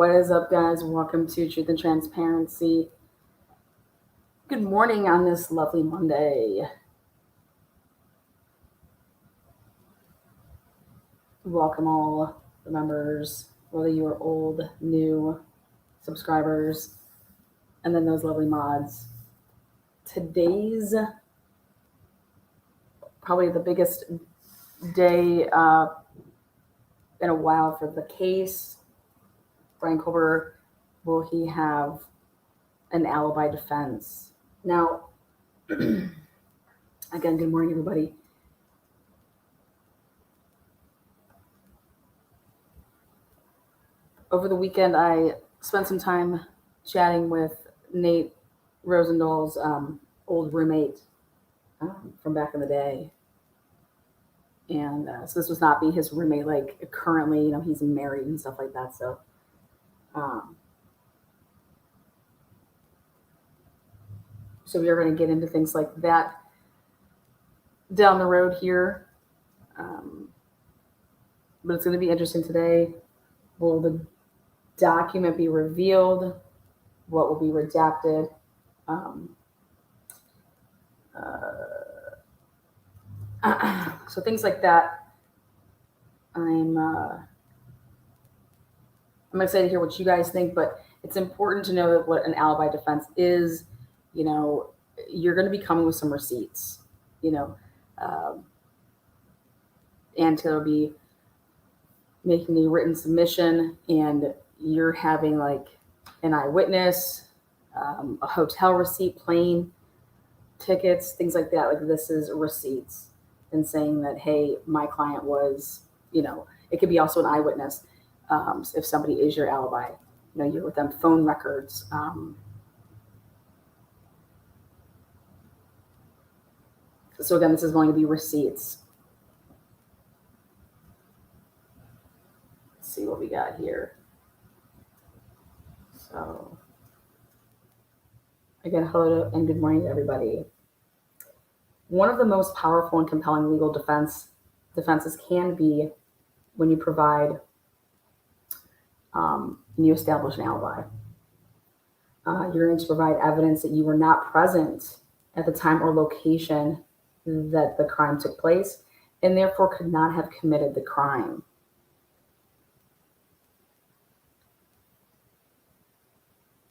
What is up, guys? Welcome to Truth and Transparency. Good morning on this lovely Monday. Welcome all the members, whether you are old, new, subscribers, and then those lovely mods. Today's probably the biggest day in a while for the case. Bryan Kohberger, will he have an alibi defense? Now, again, good morning, everybody. Over the weekend, I spent some time chatting with Nate Rosendal's old roommate from back in the day. And so this was not be his roommate, like currently, he's married and stuff like that. So so we are going to get into things like that down the road here. But it's going to be interesting today. Will the document be revealed? What will be redacted? So things like that. I'm excited to hear what you guys think, but it's important to know that what an alibi defense is. You're going to be coming with some receipts, and to be making a written submission, and you're having like an eyewitness, a hotel receipt, plane tickets, things like that. Like, this is receipts and saying that, hey, my client was, it could be also an eyewitness. If somebody is your alibi, you're with them, phone records. So again, this is going to be receipts. Let's see what we got here. So again, hello and good morning to everybody. One of the most powerful and compelling legal defenses can be when you provide, you establish an alibi. You're going to provide evidence that you were not present at the time or location that the crime took place, and therefore could not have committed the crime.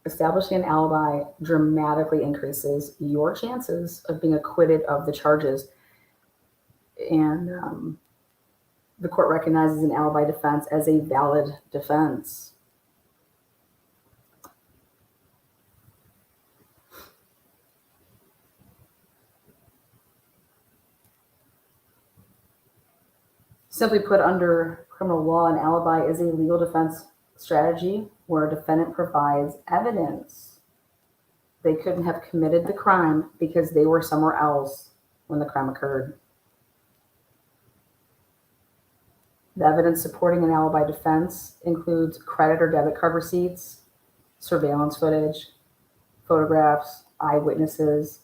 Establishing an alibi dramatically increases your chances of being acquitted of the charges. And the court recognizes an alibi defense as a valid defense. Simply put, under criminal law, an alibi is a legal defense strategy where a defendant provides evidence they couldn't have committed the crime because they were somewhere else when the crime occurred. The evidence supporting an alibi defense includes credit or debit card receipts, surveillance footage, photographs, eyewitnesses,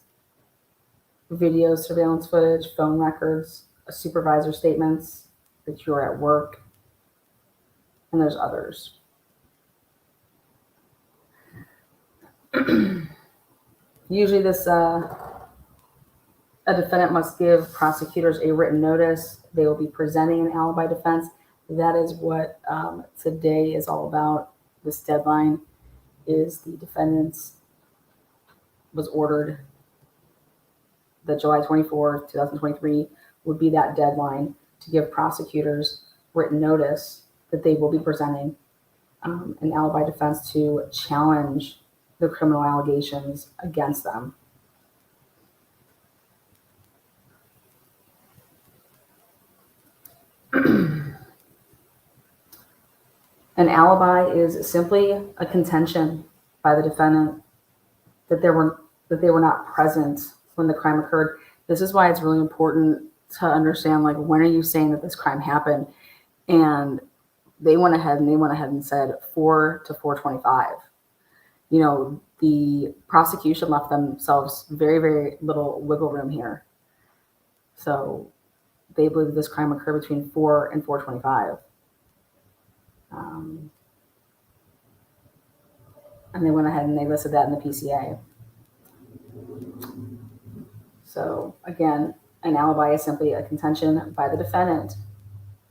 video surveillance footage, phone records, supervisor statements that you were at work, and there's others. Usually a defendant must give prosecutors a written notice. They will be presenting an alibi defense. That is what today is all about. This deadline is the defendant's was ordered that July 24th, 2023 would be that deadline to give prosecutors written notice that they will be presenting an alibi defense to challenge the criminal allegations against them. An alibi is simply a contention by the defendant that they were not present when the crime occurred. This is why it's really important to understand, like, when are you saying that this crime happened? And they went ahead and said 4 to 4:25. The prosecution left themselves very, very little wiggle room here. So they believe this crime occurred between 4 and 4:25. And they went ahead and they listed that in the PCA. So again, an alibi is simply a contention by the defendant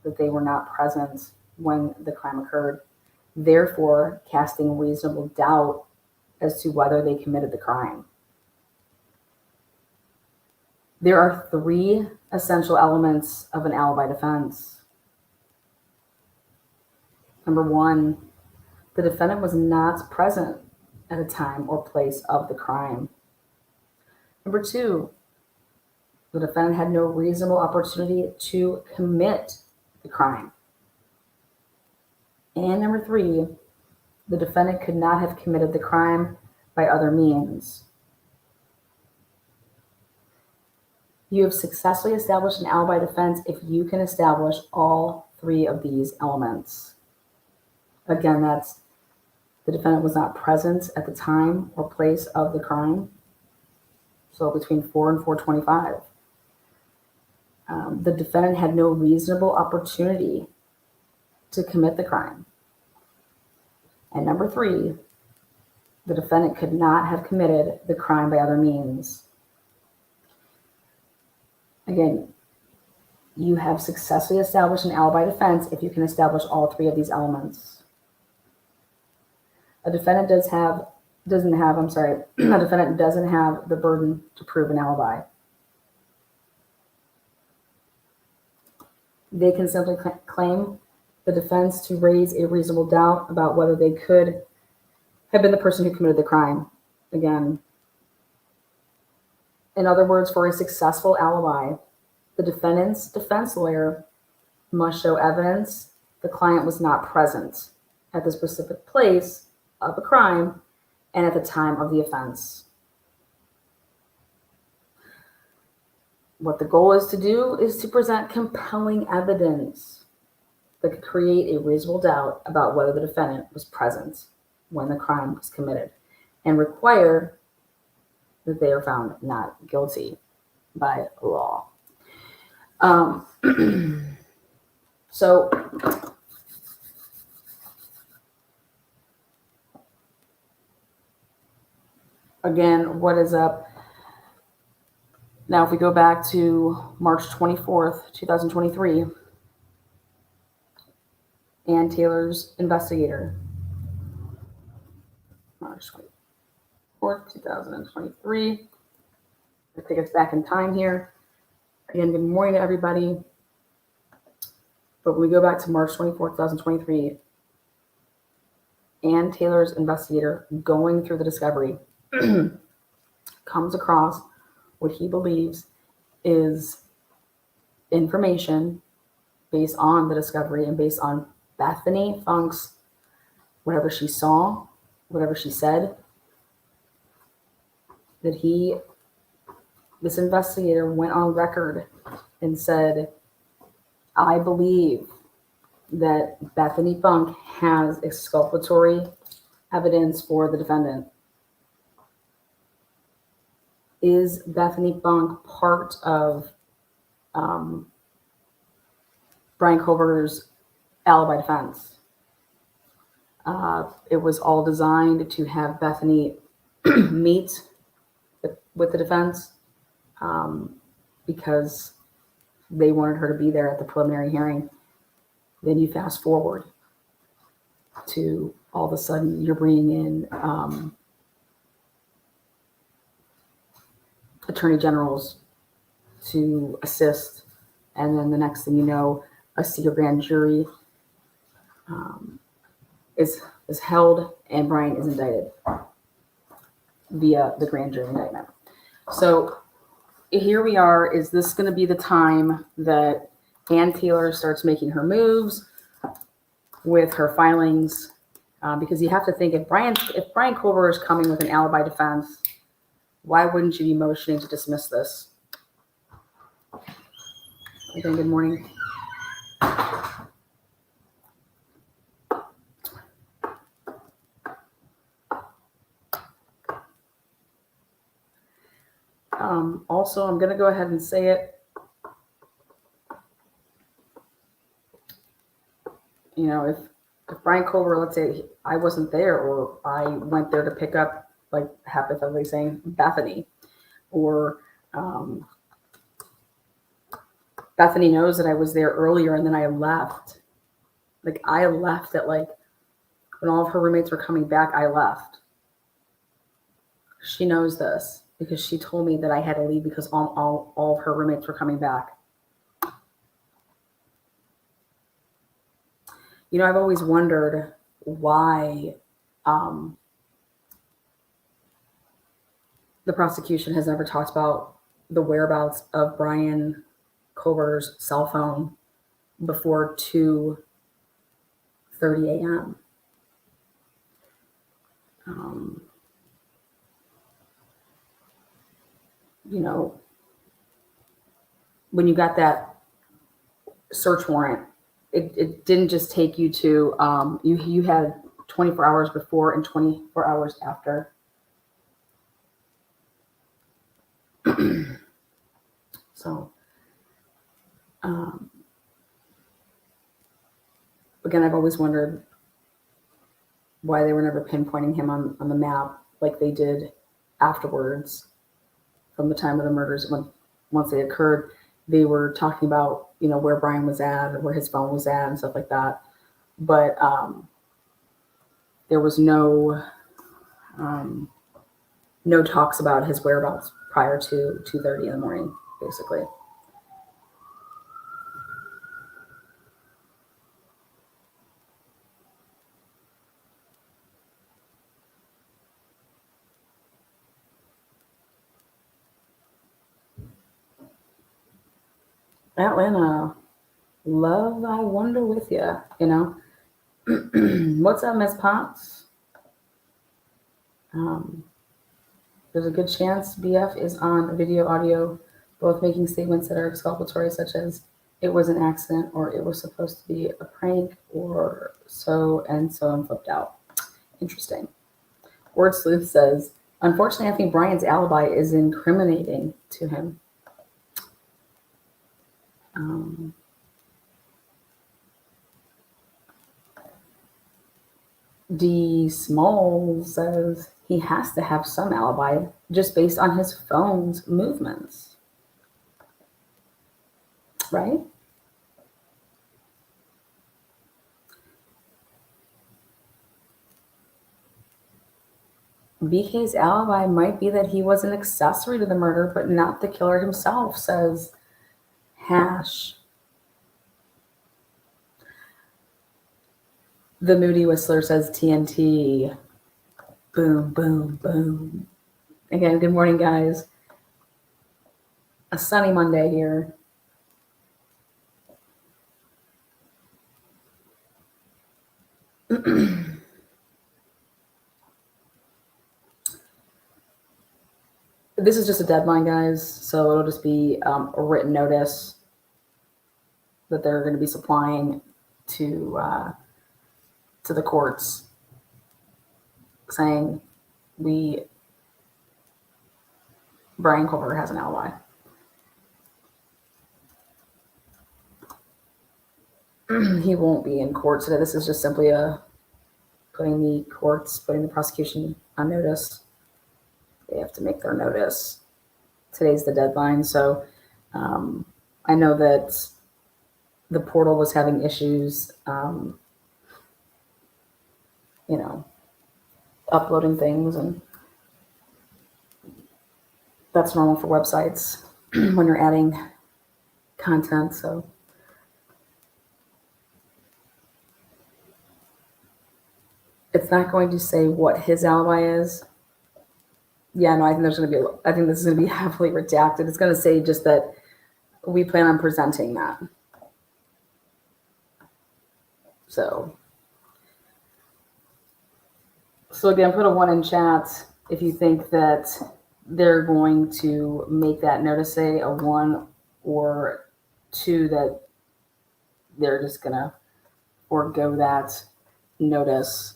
that they were not present when the crime occurred, therefore casting reasonable doubt as to whether they committed the crime. There are 3 essential elements of an alibi defense. Number 1, the defendant was not present at the time or place of the crime. Number 2, the defendant had no reasonable opportunity to commit the crime. And number 3, the defendant could not have committed the crime by other means. You have successfully established an alibi defense if you can establish all 3 of these elements. Again, that's the defendant was not present at the time or place of the crime. So between 4 and 425. The defendant had no reasonable opportunity to commit the crime. And number 3, the defendant could not have committed the crime by other means. Again, you have successfully established an alibi defense if you can establish all 3 of these elements. A defendant doesn't have the burden to prove an alibi. They can simply claim the defense to raise a reasonable doubt about whether they could have been the person who committed the crime. Again, in other words, for a successful alibi, the defendant's defense lawyer must show evidence the client was not present at the specific place of the crime and at the time of the offense. What the goal is to do is to present compelling evidence that could create a reasonable doubt about whether the defendant was present when the crime was committed and require that they are found not guilty by law. So again, what is up? Now, if we go back to March 24th, 2023, Ann Taylor's investigator, March 24th, 2023. I'll take us back in time here. Again, good morning to everybody. But when we go back to March 24th, 2023, Ann Taylor's investigator going through the discovery comes across what he believes is information based on the discovery and based on Bethany Funk's, whatever she saw, whatever she said, that this investigator went on record and said, I believe that Bethany Funk has exculpatory evidence for the defendant. Is Bethany Funk part of Bryan Kohberger's alibi defense? It was all designed to have Bethany meet with the defense because they wanted her to be there at the preliminary hearing. Then you fast forward to all of a sudden you're bringing in attorney generals to assist, and then the next thing you know, a secret grand jury is held and Bryan is indicted via the grand jury indictment. So here we are. Is this going to be the time that Ann Taylor starts making her moves with her filings? Because you have to think, if Bryan Kohberger is coming with an alibi defense, why wouldn't you be motioning to dismiss this? Again, good morning. Also, I'm going to go ahead and say it. You know, if Bryan Kohberger, let's say I wasn't there, or I went there to pick up, like hypothetically saying, Bethany, or Bethany knows that I was there earlier and then I left. Like I left at like when all of her roommates were coming back, I left. She knows this because she told me that I had to leave because all of her roommates were coming back. You know, I've always wondered why the prosecution has never talked about the whereabouts of Bryan Kohberger's cell phone before 2:30 a.m. You know, when you got that search warrant, it didn't just take you to you had 24 hours before and 24 hours after. So again, I've always wondered why they were never pinpointing him on the map like they did afterwards from the time of the murders. Once they occurred, they were talking about, you know, where Bryan was at or where his phone was at and stuff like that. But there was no talks about his whereabouts prior to 2:30 in the morning, basically. Atlanta, love, I wonder with you, you know. What's up, Miss Potts? There's a good chance BF is on video, audio, both making statements that are exculpatory, such as it was an accident or it was supposed to be a prank or so and flipped out. Interesting. Word Sleuth says, unfortunately, I think Bryan's alibi is incriminating to him. D. Small says he has to have some alibi just based on his phone's movements. Right? BK's alibi might be that he was an accessory to the murder, but not the killer himself, says Hash. The Moody Whistler says TNT. Boom, boom, boom. Again, good morning, guys. A sunny Monday here. This is just a deadline, guys, so it'll just be a written notice that they're going to be supplying to the courts, saying Bryan Kohberger has an alibi. He won't be in court today. This is just simply putting the prosecution on notice. They have to make their notice. Today's the deadline. So I know that the portal was having issues, uploading things, and that's normal for websites when you're adding content. So it's not going to say what his alibi is. Yeah, no, I think this is going to be heavily redacted. It's going to say just that we plan on presenting that. So again, put a 1 in chat if you think that they're going to make that notice say a 1, or 2 that they're just going to forego that notice.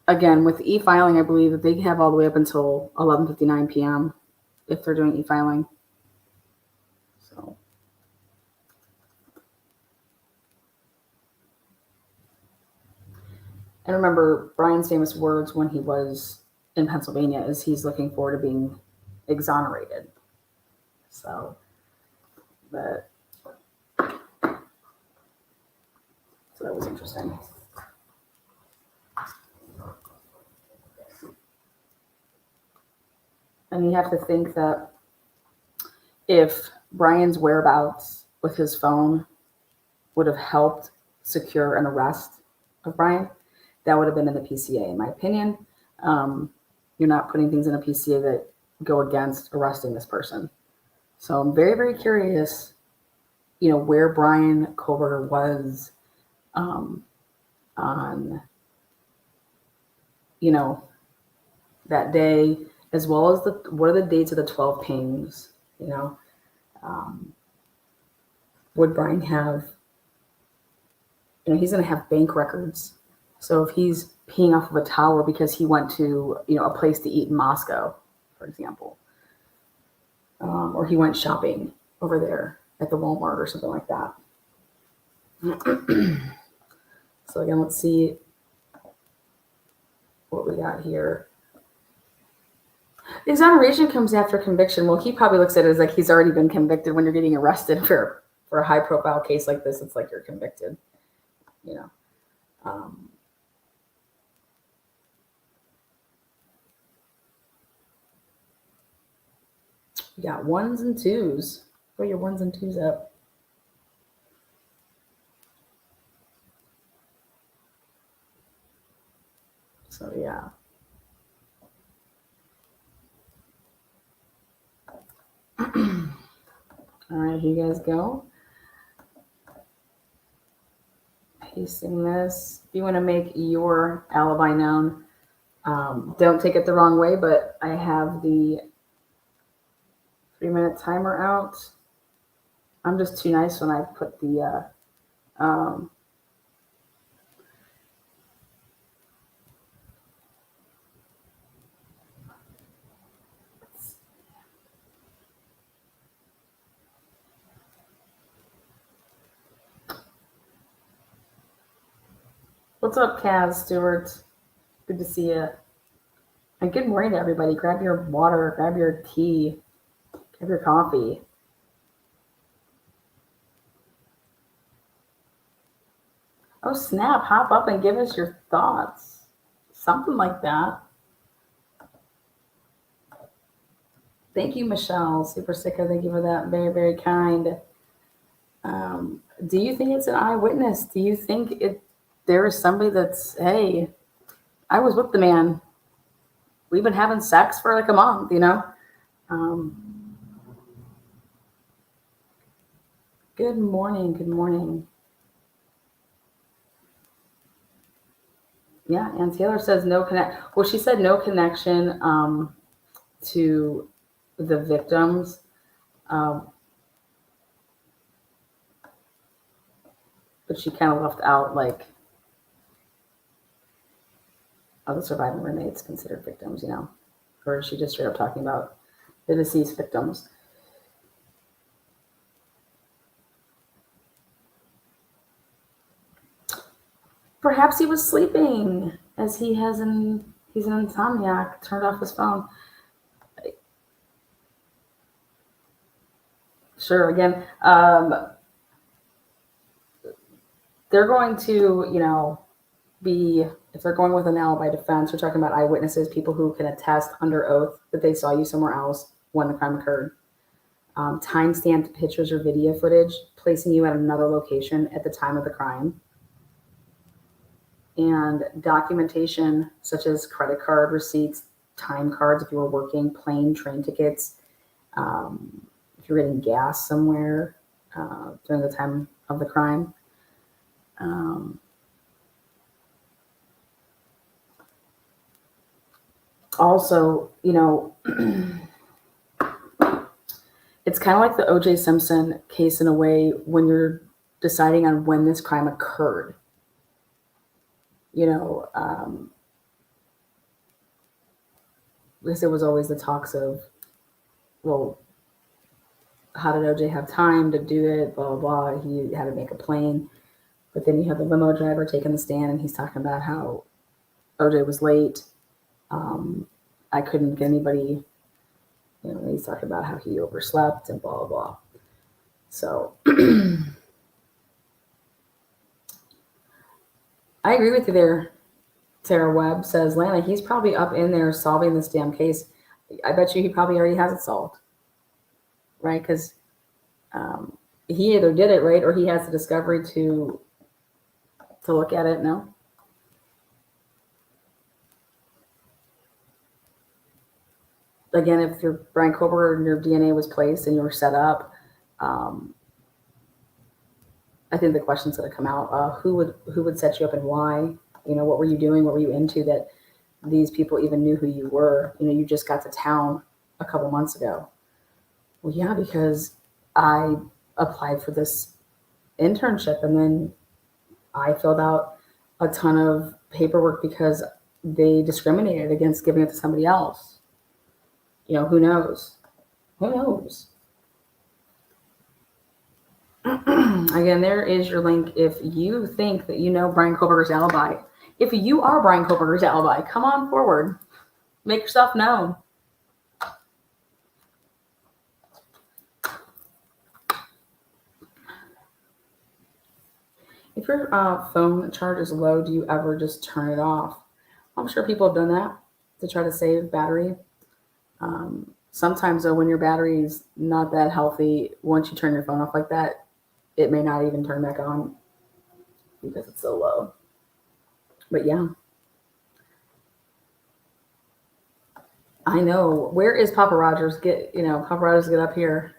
Again, with e-filing, I believe that they have all the way up until 11:59 p.m. if they're doing e-filing. So And remember, Bryan's famous words when he was in Pennsylvania is he's looking forward to being exonerated. So, but so that was interesting. And you have to think that if Bryan's whereabouts with his phone would have helped secure an arrest of Bryan, that would have been in the PCA, in my opinion. You're not putting things in a PCA that go against arresting this person. So I'm very, very curious, where Bryan Kohberger was on, that day, as well as what are the dates of the 12 pings, would Bryan have, he's going to have bank records. So if he's peeing off of a tower because he went to, a place to eat in Moscow, for example, or he went shopping over there at the Walmart or something like that. So again, let's see what we got here. Exoneration comes after conviction. Well, he probably looks at it as like he's already been convicted. When you're getting arrested for a high profile case like this, it's like you're convicted, You got ones and twos. Throw your ones and twos up. So yeah. All right, here you guys go. Pasting this. If you want to make your alibi known, don't take it the wrong way, but I have the 3-minute timer out. I'm just too nice when I put the What's up, Kaz Stewart? Good to see you. And good morning to everybody. Grab your water, grab your tea, grab your coffee. Oh, snap. Hop up and give us your thoughts. Something like that. Thank you, Michelle. Super sicker. Thank you for that. Very, very kind. Do you think it's an eyewitness? Do you think there is somebody that's, hey, I was with the man. We've been having sex for like a month, Good morning. Good morning. Yeah, and Taylor says no connect. Well, she said no connection to the victims. But she kind of left out like the surviving roommates considered victims, or is she just straight up talking about the deceased victims? Perhaps he was sleeping, as he's an insomniac, turned off his phone. Sure, again, they're going to, if they're going with an alibi defense, we're talking about eyewitnesses, people who can attest under oath that they saw you somewhere else when the crime occurred. Time-stamped pictures or video footage placing you at another location at the time of the crime. And documentation such as credit card receipts, time cards if you were working, plane, train tickets, if you're getting gas somewhere during the time of the crime. Also, it's kind of like the O.J. Simpson case in a way when you're deciding on when this crime occurred. Because there was always the talks of, well, how did OJ have time to do it? Blah, blah, blah. He had to make a plane. But then you have the limo driver taking the stand, and he's talking about how OJ was late. I couldn't get anybody, he's talking about how he overslept and blah, blah, blah. So I agree with you there. Sarah Webb says, Lana, he's probably up in there solving this damn case. I bet you he probably already has it solved. Right? Because he either did it, right, or he has the discovery to look at it. No? Again, if your Bryan Kohberger and your DNA was placed and you were set up, I think the question's going to come out. Who would set you up and why? What were you doing? What were you into that these people even knew who you were? You just got to town a couple months ago. Well, yeah, because I applied for this internship and then I filled out a ton of paperwork because they discriminated against giving it to somebody else. Who knows? Who knows? Again, there is your link. If you think that you know Bryan Kohberger's alibi, if you are Bryan Kohberger's alibi, come on forward. Make yourself known. If your phone charge is low, do you ever just turn it off? I'm sure people have done that to try to save battery. Sometimes, though, when your battery is not that healthy, once you turn your phone off like that, it may not even turn back on because it's so low. But yeah. I know. Where is Papa Rogers? Papa Rogers, get up here.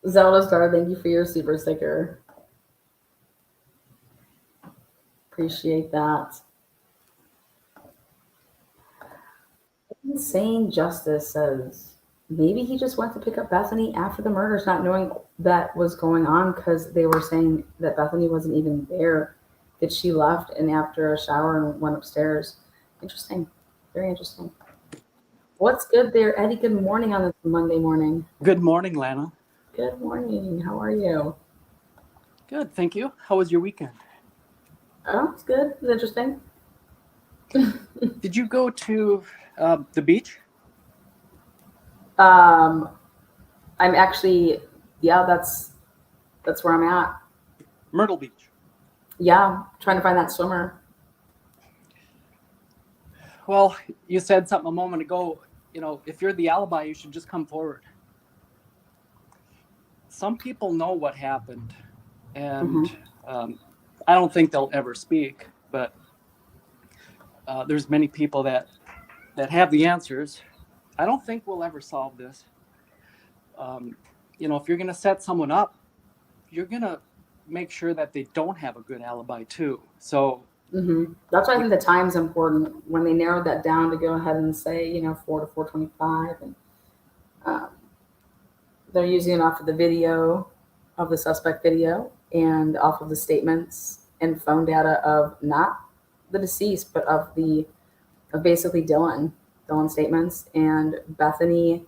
Zelda Star, thank you for your super sticker. Appreciate that. Insane Justice says, maybe he just went to pick up Bethany after the murders, not knowing that was going on because they were saying that Bethany wasn't even there, that she left and after a shower and went upstairs. Interesting. Very interesting. What's good there, Eddie? Good morning on this Monday morning. Good morning, Lana. Good morning. How are you? Good, thank you. How was your weekend? Oh, it's good. It's interesting. Did you go to the beach? I'm actually, yeah, that's where I'm at. Myrtle Beach. Yeah, trying to find that swimmer. Well, you said something a moment ago. If you're the alibi, you should just come forward. Some people know what happened, and I don't think they'll ever speak, but there's many people that have the answers. I don't think we'll ever solve this. If you're going to set someone up, you're going to make sure that they don't have a good alibi too. So that's why I think the time's important when they narrowed that down to go ahead and say 4 to 4:25, and they're using it off of the video of the suspect video and off of the statements and phone data of not the deceased but of basically Dylan's statements and Bethany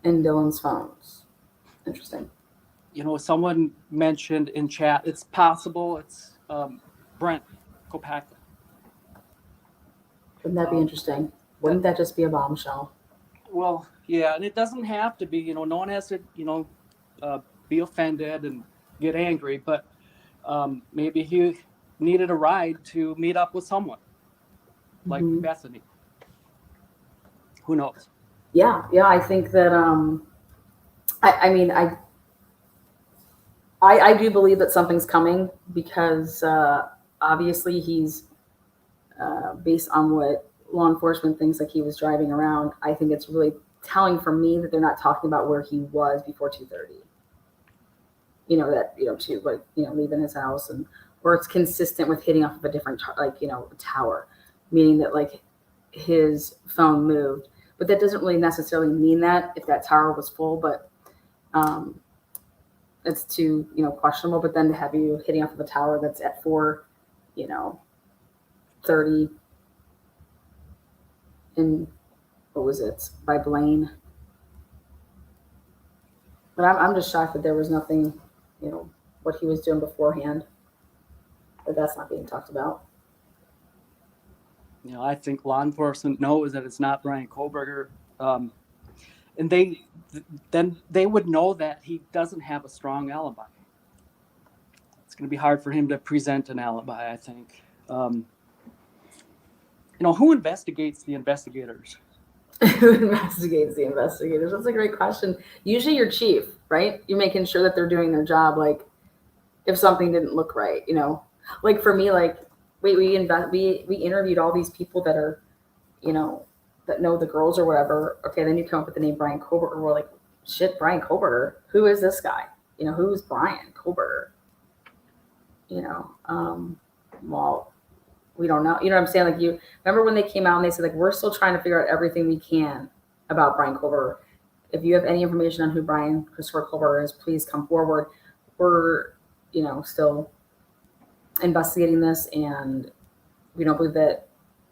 and Dylan's phones. Interesting. Someone mentioned in chat, it's possible it's Brent Kopaka. Wouldn't that be interesting? Wouldn't that just be a bombshell? Well, yeah, and it doesn't have to be, no one has to, be offended and get angry, but maybe he needed a ride to meet up with someone like Bethany. Who knows? Yeah, I think that I do believe that something's coming because obviously he's based on what law enforcement thinks, like he was driving around. I think it's really telling for me that they're not talking about where he was before 2:30. Leaving his house, and or it's consistent with hitting off of a different tower, meaning that like his phone moved. But that doesn't really necessarily mean that if that tower was full, but it's too, questionable. But then to have you hitting off of a tower that's at 4:30 in, what was it, by Blaine. But I'm just shocked that there was nothing, what he was doing beforehand. that that's not being talked about. You know, I think law enforcement knows that it's not Bryan Kohberger, and then they would know that he doesn't have a strong alibi. It's going to be hard for him to present an alibi, I think. Who investigates the investigators? Who investigates the investigators? That's a great question. Usually your chief, right? You're making sure that they're doing their job. Like if something didn't look right, like for me, like we interviewed all these people that are, that know the girls or whatever. Okay, then you come up with the name Bryan Kohberger. We're like, shit, Bryan Kohberger. Who is this guy? Who's Bryan Kohberger? Well, we don't know. You know what I'm saying? Like, you remember when they came out and they said, like, we're still trying to figure out everything we can about Bryan Kohberger. If you have any information on who Bryan Christopher Kohberger is, please come forward. We're, still investigating this, and we don't believe that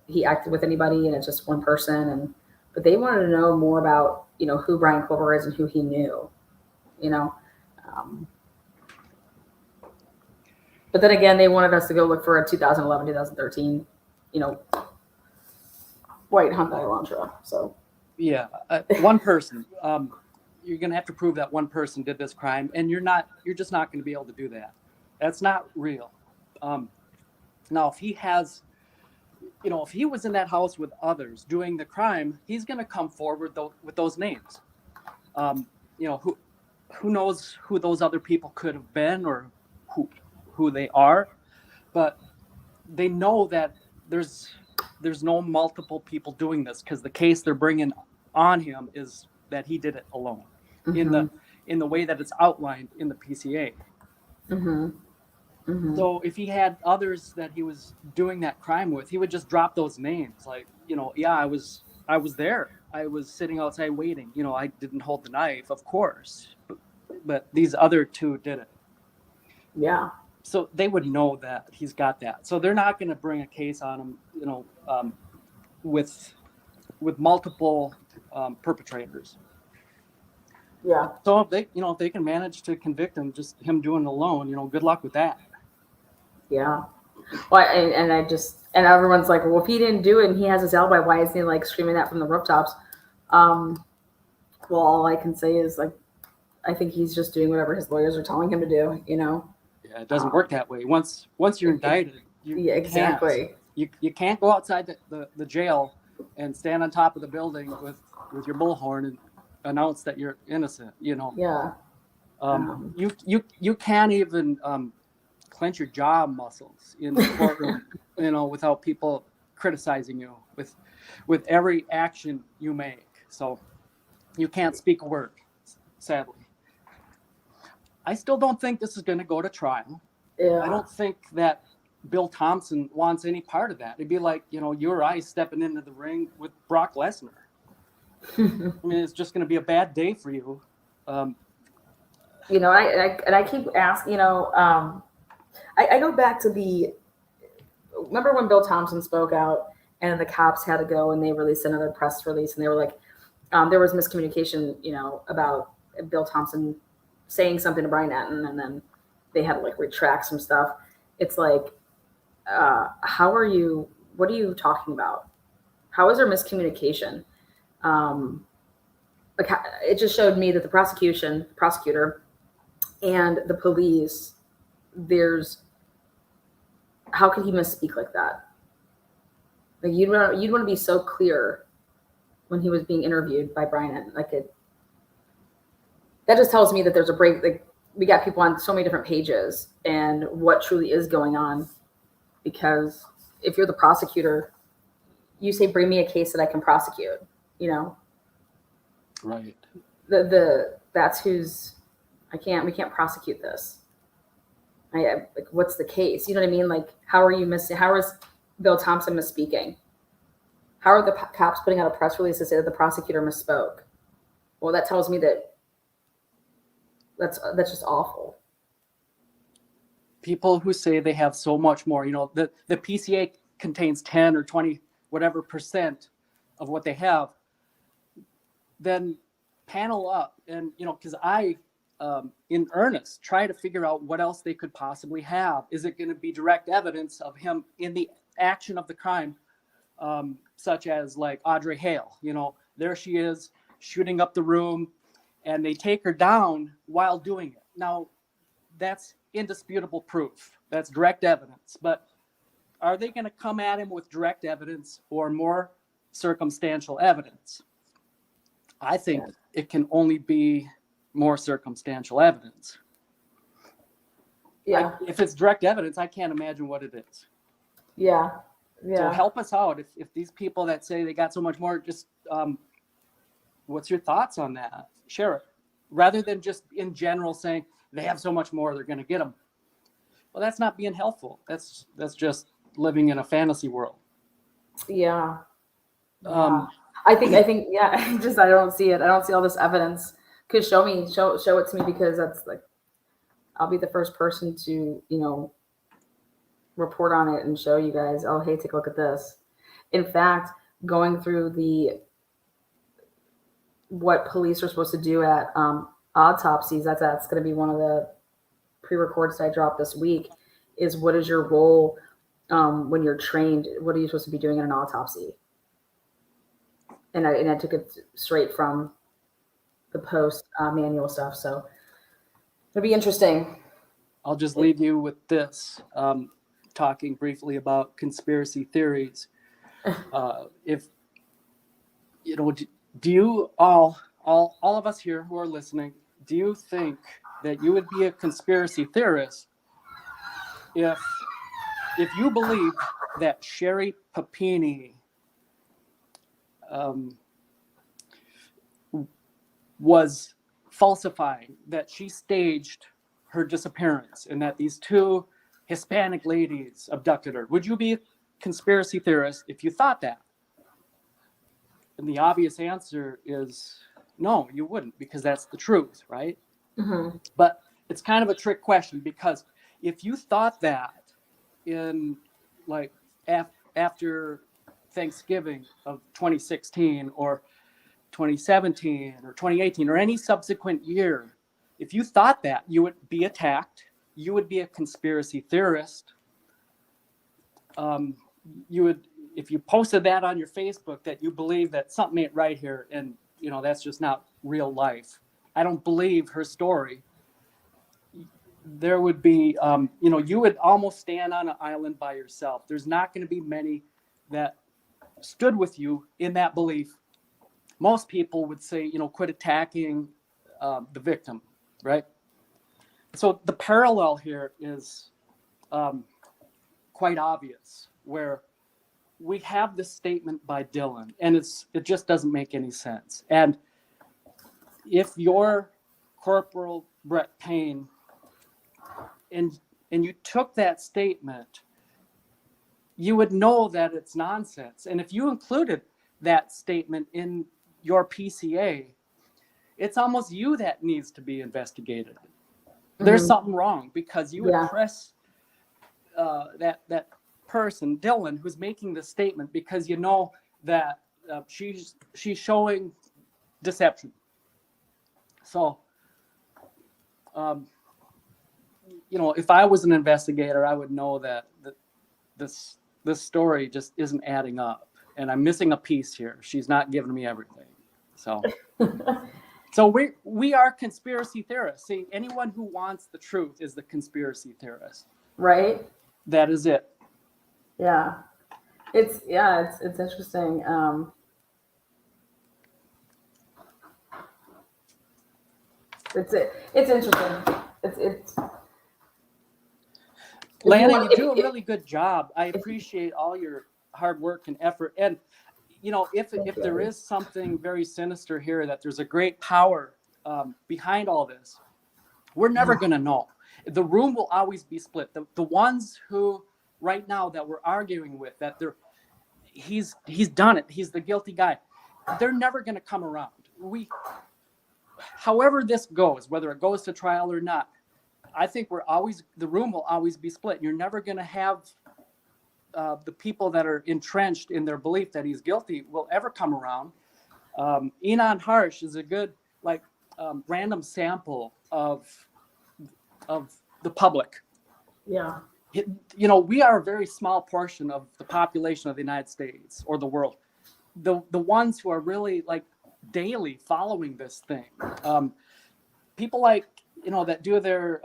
he acted with anybody, and it's just one person. But they wanted to know more about, who Bryan Kohberger is and who he knew, But then again, they wanted us to go look for a 2011, 2013, white Hyundai Elantra. So yeah, one person. You're going to have to prove that one person did this crime, and you're just not going to be able to do that. That's not real. Now, if he has, if he was in that house with others doing the crime, he's going to come forward with those names. Who knows who those other people could have been or who they are, but they know that there's no multiple people doing this, because the case they're bringing on him is that he did it alone, in the way that it's outlined in the PCA. So if he had others that he was doing that crime with, he would just drop those names, like, yeah, I was there, I was sitting outside waiting, I didn't hold the knife, of course, but these other two did it. Yeah. So they would know that he's got that. So they're not going to bring a case on him, with multiple perpetrators. Yeah. So if they can manage to convict him, just him doing it alone, good luck with that. Yeah. Well, and everyone's like, well, if he didn't do it and he has his alibi, why isn't he like screaming that from the rooftops? Well, all I can say is, like, I think he's just doing whatever his lawyers are telling him to do. Yeah, it doesn't work that way. Once you're indicted, exactly. You can't go outside the jail and stand on top of the building with your bullhorn and announce that you're innocent. Yeah. You can't even clench your jaw muscles in the courtroom, without people criticizing you with every action you make. So you can't speak a word, sadly. I still don't think this is going to go to trial. Yeah. I don't think that Bill Thompson wants any part of that. It'd be like, you or I stepping into the ring with Brock Lesnar. I mean, it's just going to be a bad day for you. I keep asking, I go back to remember when Bill Thompson spoke out and the cops had to go and they released another press release, and they were like, there was miscommunication, about Bill Thompson saying something to Bryan Etten, and then they had to like retract some stuff. It's like, what are you talking about? How is there miscommunication? It just showed me that the prosecutor and the police, how could he misspeak like that? Like, you'd want to be so clear when he was being interviewed by Bryan Etten. That just tells me that there's a break. Like, we got people on so many different pages and what truly is going on. Because if you're the prosecutor, you say, bring me a case that I can prosecute, Right. That's we can't prosecute this. What's the case? You know what I mean? Like, how is Bill Thompson misspeaking? How are the cops putting out a press release to say that the prosecutor misspoke? Well, that tells me that that's just awful. People who say they have so much more, the PCA contains 10 or 20, whatever % of what they have, then panel up. And, because I in earnest try to figure out what else they could possibly have. Is it going to be direct evidence of him in the action of the crime, such as like Audrey Hale? There she is shooting up the room, and they take her down while doing it. Now, that's indisputable proof. That's direct evidence. But are they going to come at him with direct evidence or more circumstantial evidence? I think it can only be more circumstantial evidence. Yeah. If it's direct evidence, I can't imagine what it is. Yeah. So help us out. If these people that say they got so much more, just what's your thoughts on that? Share it. Rather than just in general saying they have so much more, they're going to get them. Well, that's not being helpful. That's just living in a fantasy world. Yeah. I think, yeah, I don't see it. I don't see all this evidence. Cause show it to me, because that's like, I'll be the first person to, report on it and show you guys, oh, hey, take a look at this. In fact, going through what police are supposed to do at autopsies, that's going to be one of the pre-records I dropped this week, is what is your role when you're trained? What are you supposed to be doing in an autopsy? And I took it straight from the post manual stuff. So it'll be interesting. I'll just leave you with this, talking briefly about conspiracy theories. If do you all of us here who are listening, do you think that you would be a conspiracy theorist if you believed that Sherry Papini was falsifying, that she staged her disappearance, and that these two Hispanic ladies abducted her? Would you be a conspiracy theorist if you thought that? And the obvious answer is no, you wouldn't, because that's the truth, right? Mm-hmm. But it's kind of a trick question, because if you thought that in like after Thanksgiving of 2016 or 2017 or 2018 or any subsequent year, if you thought that, you would be attacked. You would be a conspiracy theorist. You would, if you posted that on your Facebook, that you believe that something ain't right here, and that's just not real life. I don't believe her story. There would be, you would almost stand on an island by yourself. There's not going to be many that stood with you in that belief. Most people would say, quit attacking the victim, right? So the parallel here is quite obvious, where we have this statement by Dylan, and it just doesn't make any sense. And if you're Corporal Brett Payne and you took that statement, you would know that it's nonsense. And if you included that statement in your PCA, it's almost you that needs to be investigated. Mm-hmm. There's something wrong, because you would press that person, Dylan, who's making this statement, because you know that she's showing deception. So, if I was an investigator, I would know that this story just isn't adding up, and I'm missing a piece here. She's not giving me everything. So, we are conspiracy theorists. See, anyone who wants the truth is the conspiracy theorist. Right. That is it. Yeah. It's interesting. It's interesting. It's Lana, you do a really good job. I appreciate all your hard work and effort. And if there is something very sinister here, that there's a great power behind all this, we're never going to know. The room will always be split. The ones who right now that we're arguing with, that he's done it, he's the guilty guy, they're never going to come around. However this goes, whether it goes to trial or not, I think the room will always be split. You're never going to have the people that are entrenched in their belief that he's guilty will ever come around. Enon Harsh is a good, random sample of the public. Yeah. You know, we are a very small portion of the population of the United States or the world. The ones who are really like daily following this thing, people like, you know, that do their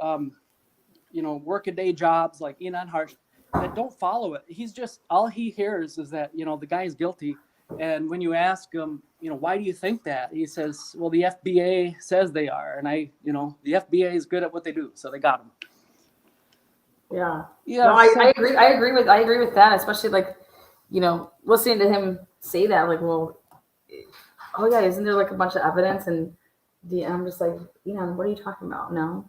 you know, workaday jobs like Enon Harsh, that don't follow it. He's just, all he hears is that, you know, the guy is guilty. And when you ask him, you know, why do you think that? He says, well, the FBA says they are. And you know, the FBA is good at what they do. So they got him. Yeah. Yeah. No, I agree. I agree with that, especially like, you know, listening to him say that, like, well, oh yeah, isn't there like a bunch of evidence? And I'm just like, you know, what are you talking about? No,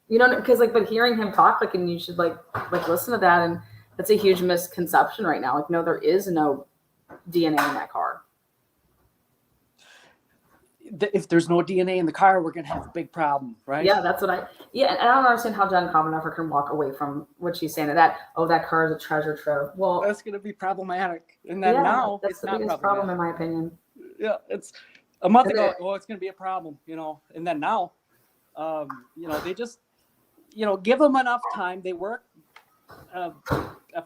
you know, because like, but hearing him talk, like, and you should like listen to that, and that's a huge misconception right now. Like, no, there is no DNA in that car. If there's no DNA in the car, we're gonna have a big problem, right? Yeah, that's what and I don't understand how Jen Covenoffer can walk away from what she's saying, that, oh, that car is a treasure trove. Well, that's gonna be problematic. And then now that's it's the not biggest problem in my opinion. Yeah, it's a month ago, oh, it's gonna be a problem, you know, and then now, you know, they just, you know, give them enough time. They work a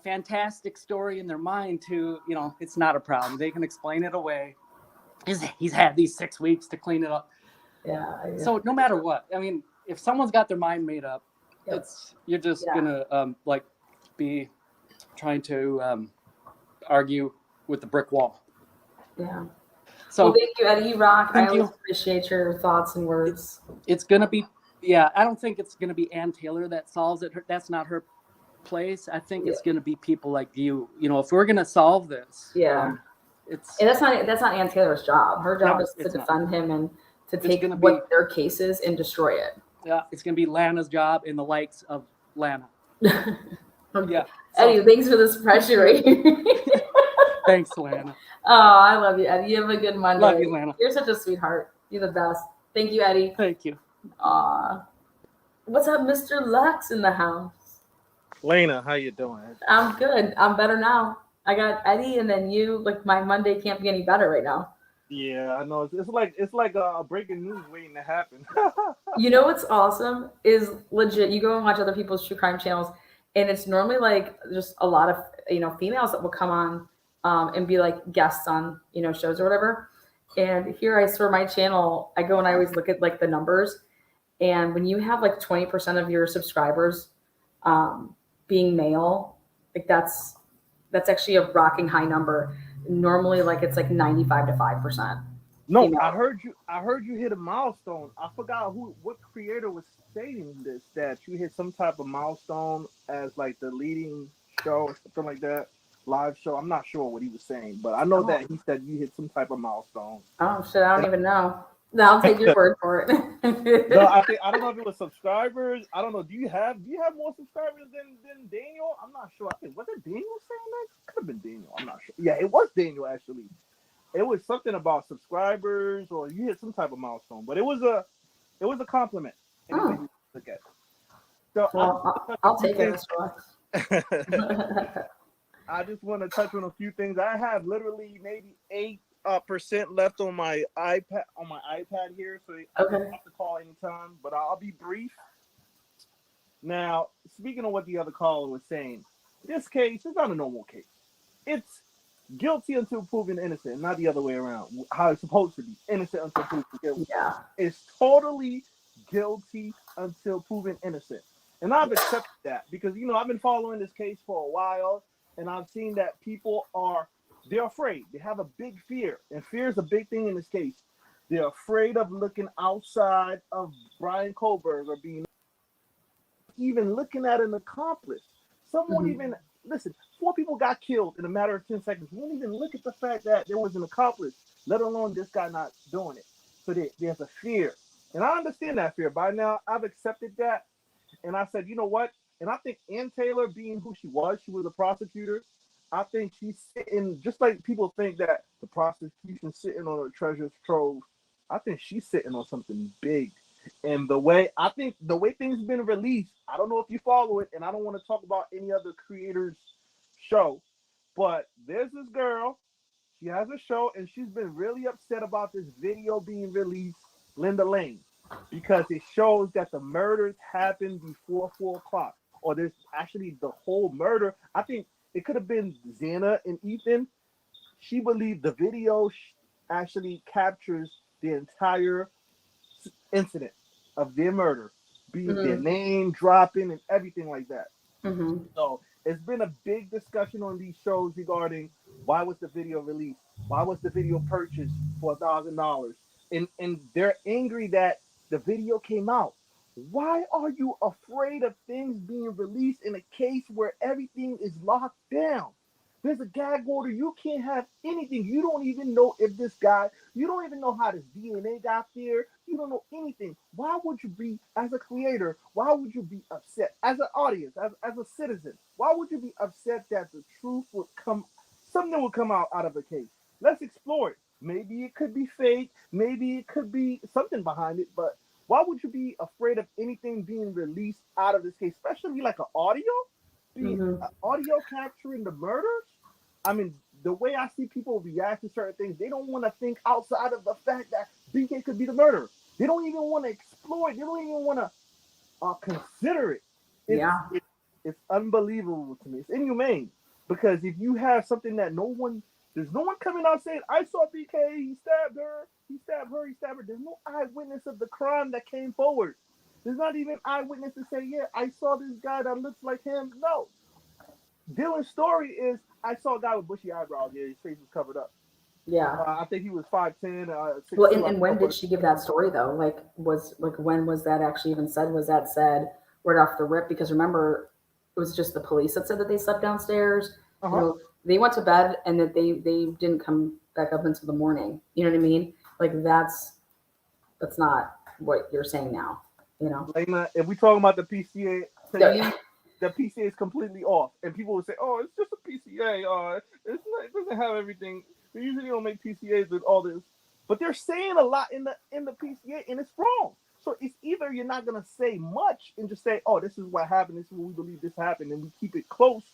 fantastic story in their mind to, you know, it's not a problem. They can explain it away. He's had these 6 weeks to clean it up. Yeah. So no matter what, I mean, if someone's got their mind made up, you're just gonna like be trying to argue with the brick wall. Yeah. So well, thank you, Eddie. You rock. Thank I you. always appreciate your thoughts and words. It's gonna be, yeah. I don't think it's gonna be Ann Taylor that solves it. That's not her place. I think it's gonna be people like you. You know, if we're gonna solve this, and that's not Ann Taylor's job. Her job is to defend him and to take what their case is and destroy it. Yeah, it's gonna be Lana's job and the likes of Lana. Yeah. Eddie, thanks for this pressure rating. Thanks, Lana. Oh, I love you, Eddie. You have a good Monday. Love you, Lana. You're such a sweetheart. You're the best. Thank you, Eddie. Thank you. What's up, Mr. Lux in the house? Lena, how you doing? I'm good. I'm better now. I got Eddie and then you. Like, my Monday can't be any better right now. Yeah, I know. It's like a breaking news waiting to happen. You know what's awesome is legit. You go and watch other people's true crime channels, and it's normally like just a lot of, you know, females that will come on and be like guests on, you know, shows or whatever. And here, I swear, my channel, I go and I always look at like the numbers, and when you have like 20% of your subscribers being male, like that's actually a rocking high number. Normally, like, it's like 95 to 5%. No, female. I heard you hit a milestone. I forgot what creator was stating this, that you hit some type of milestone as like the leading show or something like that, live show. I'm not sure what he was saying, but I know that he said you hit some type of milestone. Oh shit, I don't even know. No, I'll take your word for it. No, I don't know if it was subscribers. I don't know. Do you have more subscribers than Daniel? I'm not sure. I think, was it Daniel saying that? Could have been Daniel. I'm not sure. Yeah, it was Daniel actually. It was something about subscribers, or you hit some type of milestone, but it was a compliment. Anyway, look at it. So I'll take it. I just want to touch on a few things. I have literally maybe 8% left on my iPad here, so I don't have to call anytime, but I'll be brief. Now, speaking of what the other caller was saying, this case is not a normal case. It's guilty until proven innocent, not the other way around. How it's supposed to be, innocent until proven guilty. Yeah, it's totally guilty until proven innocent, and I've accepted that because, you know, I've been following this case for a while, and I've seen that people they're afraid. They have a big fear, and fear is a big thing in this case. They're afraid of looking outside of Bryan Kohberger, being even looking at an accomplice. Someone even listen. 4 people got killed in a matter of 10 seconds. We won't even look at the fact that there was an accomplice, let alone this guy not doing it. So there's a fear, and I understand that fear. By now, I've accepted that, and I said, you know what? And I think Ann Taylor, being who she was a prosecutor. I think she's sitting, just like people think that the prosecution sitting on a treasure trove. I think she's sitting on something big. And the way things have been released, I don't know if you follow it, and I don't want to talk about any other creator's show, but there's this girl. She has a show, and she's been really upset about this video being released, Linda Lane. because it shows that the murders happened before 4 o'clock, or there's actually the whole murder. I think it could have been Xana and Ethan. She believed the video actually captures the entire incident of their murder, be it their Mm-hmm. name dropping and everything like that. Mm-hmm. So it's been a big discussion on these shows regarding why was the video released, why was the video purchased for $1,000, and they're angry that the video came out. Why are you afraid of things being released in a case where everything is locked down? There's a gag order. You can't have anything. You don't even know if this guy, you don't even know how this DNA got there. You don't know anything. Why would you be, as a creator, why would you be upset? As an audience, as a citizen, why would you be upset that the truth would come, something would come out of a case? Let's explore it. Maybe it could be fake. Maybe it could be something behind it. But why would you be afraid of anything being released out of this case, especially like an audio? Mm-hmm. Audio capturing the murders. I mean, the way I see people react to certain things, they don't want to think outside of the fact that BK could be the murderer. They don't even want to explore it. They don't even want to consider it. It's, Yeah. it's unbelievable to me. It's inhumane because if you have something that there's no one coming out saying, I saw BK, he stabbed her, he stabbed her, he stabbed her. There's no eyewitness of the crime that came forward. There's not even eyewitness to say, yeah, I saw this guy that looks like him. No. Dylan's story is, I saw a guy with bushy eyebrows. Yeah, his face was covered up. Yeah. I think he was 5'10", 6'2". Well, and when did she give that story though? When was that actually even said? Was that said right off the rip? Because remember, it was just the police that said that they slept downstairs. You Uh-huh. know, they went to bed and that they didn't come back up until the morning. You know what I mean? Like that's not what you're saying now. You know? Lena, if we talking about the PCA, to Yeah. me, the PCA is completely off. And people would say, oh, it's just a PCA. It doesn't have everything. They usually don't make PCAs with all this. But they're saying a lot in the PCA, and it's wrong. So it's either you're not going to say much and just say, oh, this is what happened. This is what we believe this happened, and we keep it close.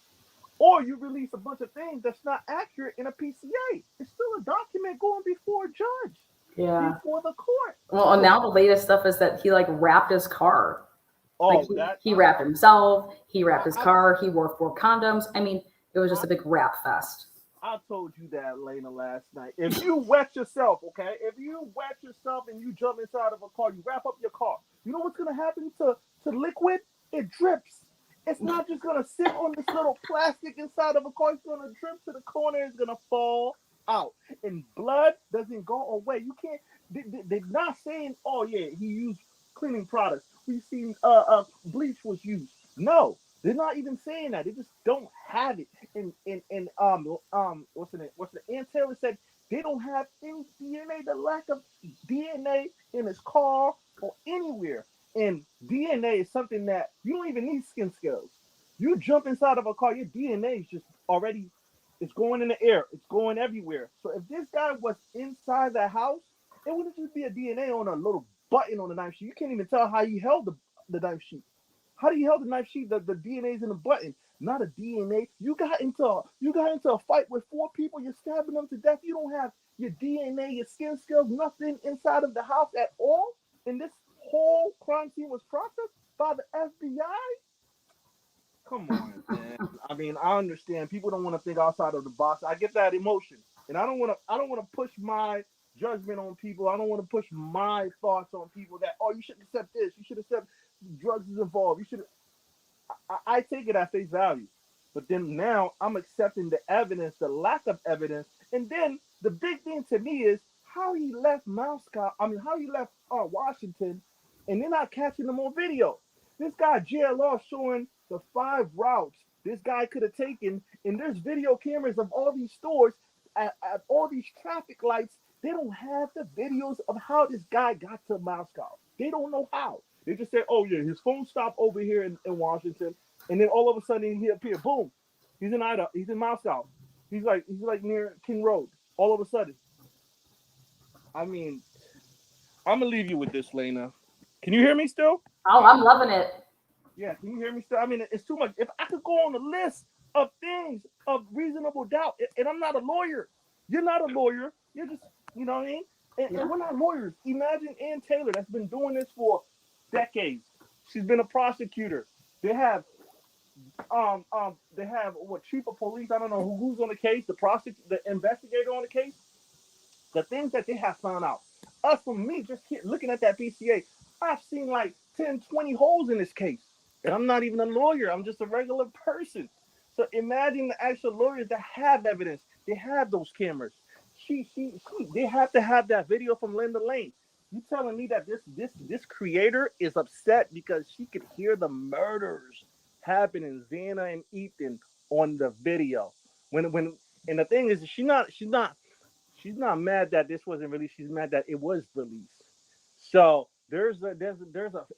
Or you release a bunch of things that's not accurate in a PCA. It's still a document going before a judge, Yeah. before the court. Well, and now the latest stuff is that he like wrapped his car. Like Oh, he wrapped himself. He wrapped his I- car. He wore 4 condoms. I mean, it was just a big wrap fest. I told you that, Lena, last night. If you wet yourself, okay? If you wet yourself and you jump inside of a car, you wrap up your car. You know what's going to happen to liquid? It drips. It's not just going to sit on this little plastic inside of a car. It's going to drip to the corner. It's going to fall out. And blood doesn't go away. You can't, they're not saying, oh, yeah, he used cleaning products. We've seen bleach was used. No. They're not even saying that. They just don't have it. And what's the name? Ann Taylor said they don't have any DNA. The lack of DNA in his car or anywhere. And DNA is something that you don't even need skin scales. You jump inside of a car, your DNA is just already, it's going in the air. It's going everywhere. So if this guy was inside the house, it wouldn't just be a DNA on a little button on the knife sheet. You can't even tell how he held the knife sheet. How do you held the knife sheet? The DNA's in the button, not a DNA. You got into a fight with 4 people. You're stabbing them to death. You don't have your DNA, your skin scales, nothing inside of the house at all. And this whole crime scene was processed by the FBI. Come on, man. I mean, I understand people don't want to think outside of the box. I get that emotion, and I don't want to push my judgment on people. I don't want to push my thoughts on people that, oh, you shouldn't accept this. You should accept drugs is involved. You should. I take it at face value, but then now I'm accepting the evidence, the lack of evidence, and then the big thing to me is how he left how he left Washington, and they're not catching him on video. This guy JLR showing the 5 routes this guy could have taken, and there's video cameras of all these stores at all these traffic lights. They don't have the videos of how this guy got to Moscow. They don't know how. They just say, oh, yeah, his phone stopped over here in Washington, and then all of a sudden he appeared. Boom. He's in Idaho. He's in Moscow. He's like near King Road. All of a sudden. I mean, I'm going to leave you with this, Lena. Can you hear me still? Oh, I'm loving it. Yeah, can you hear me still? I mean, it's too much. If I could go on a list of things of reasonable doubt, and I'm not a lawyer. You're not a lawyer. You're just, you know what I mean? And we're not lawyers. Imagine Ann Taylor that's been doing this for decades. She's been a prosecutor. They have what, chief of police, I don't know who's on the case, the investigator on the case, the things that they have found out. Us, from me, just looking at that PCA, I've seen like 10, 20 holes in this case. And I'm not even a lawyer. I'm just a regular person. So imagine the actual lawyers that have evidence. They have those cameras. They have to have that video from Linda Lane. You telling me that this creator is upset because she could hear the murders happening, Xana and Ethan, on the video. And the thing is, she's not mad that this wasn't released. She's mad that it was released. So there's a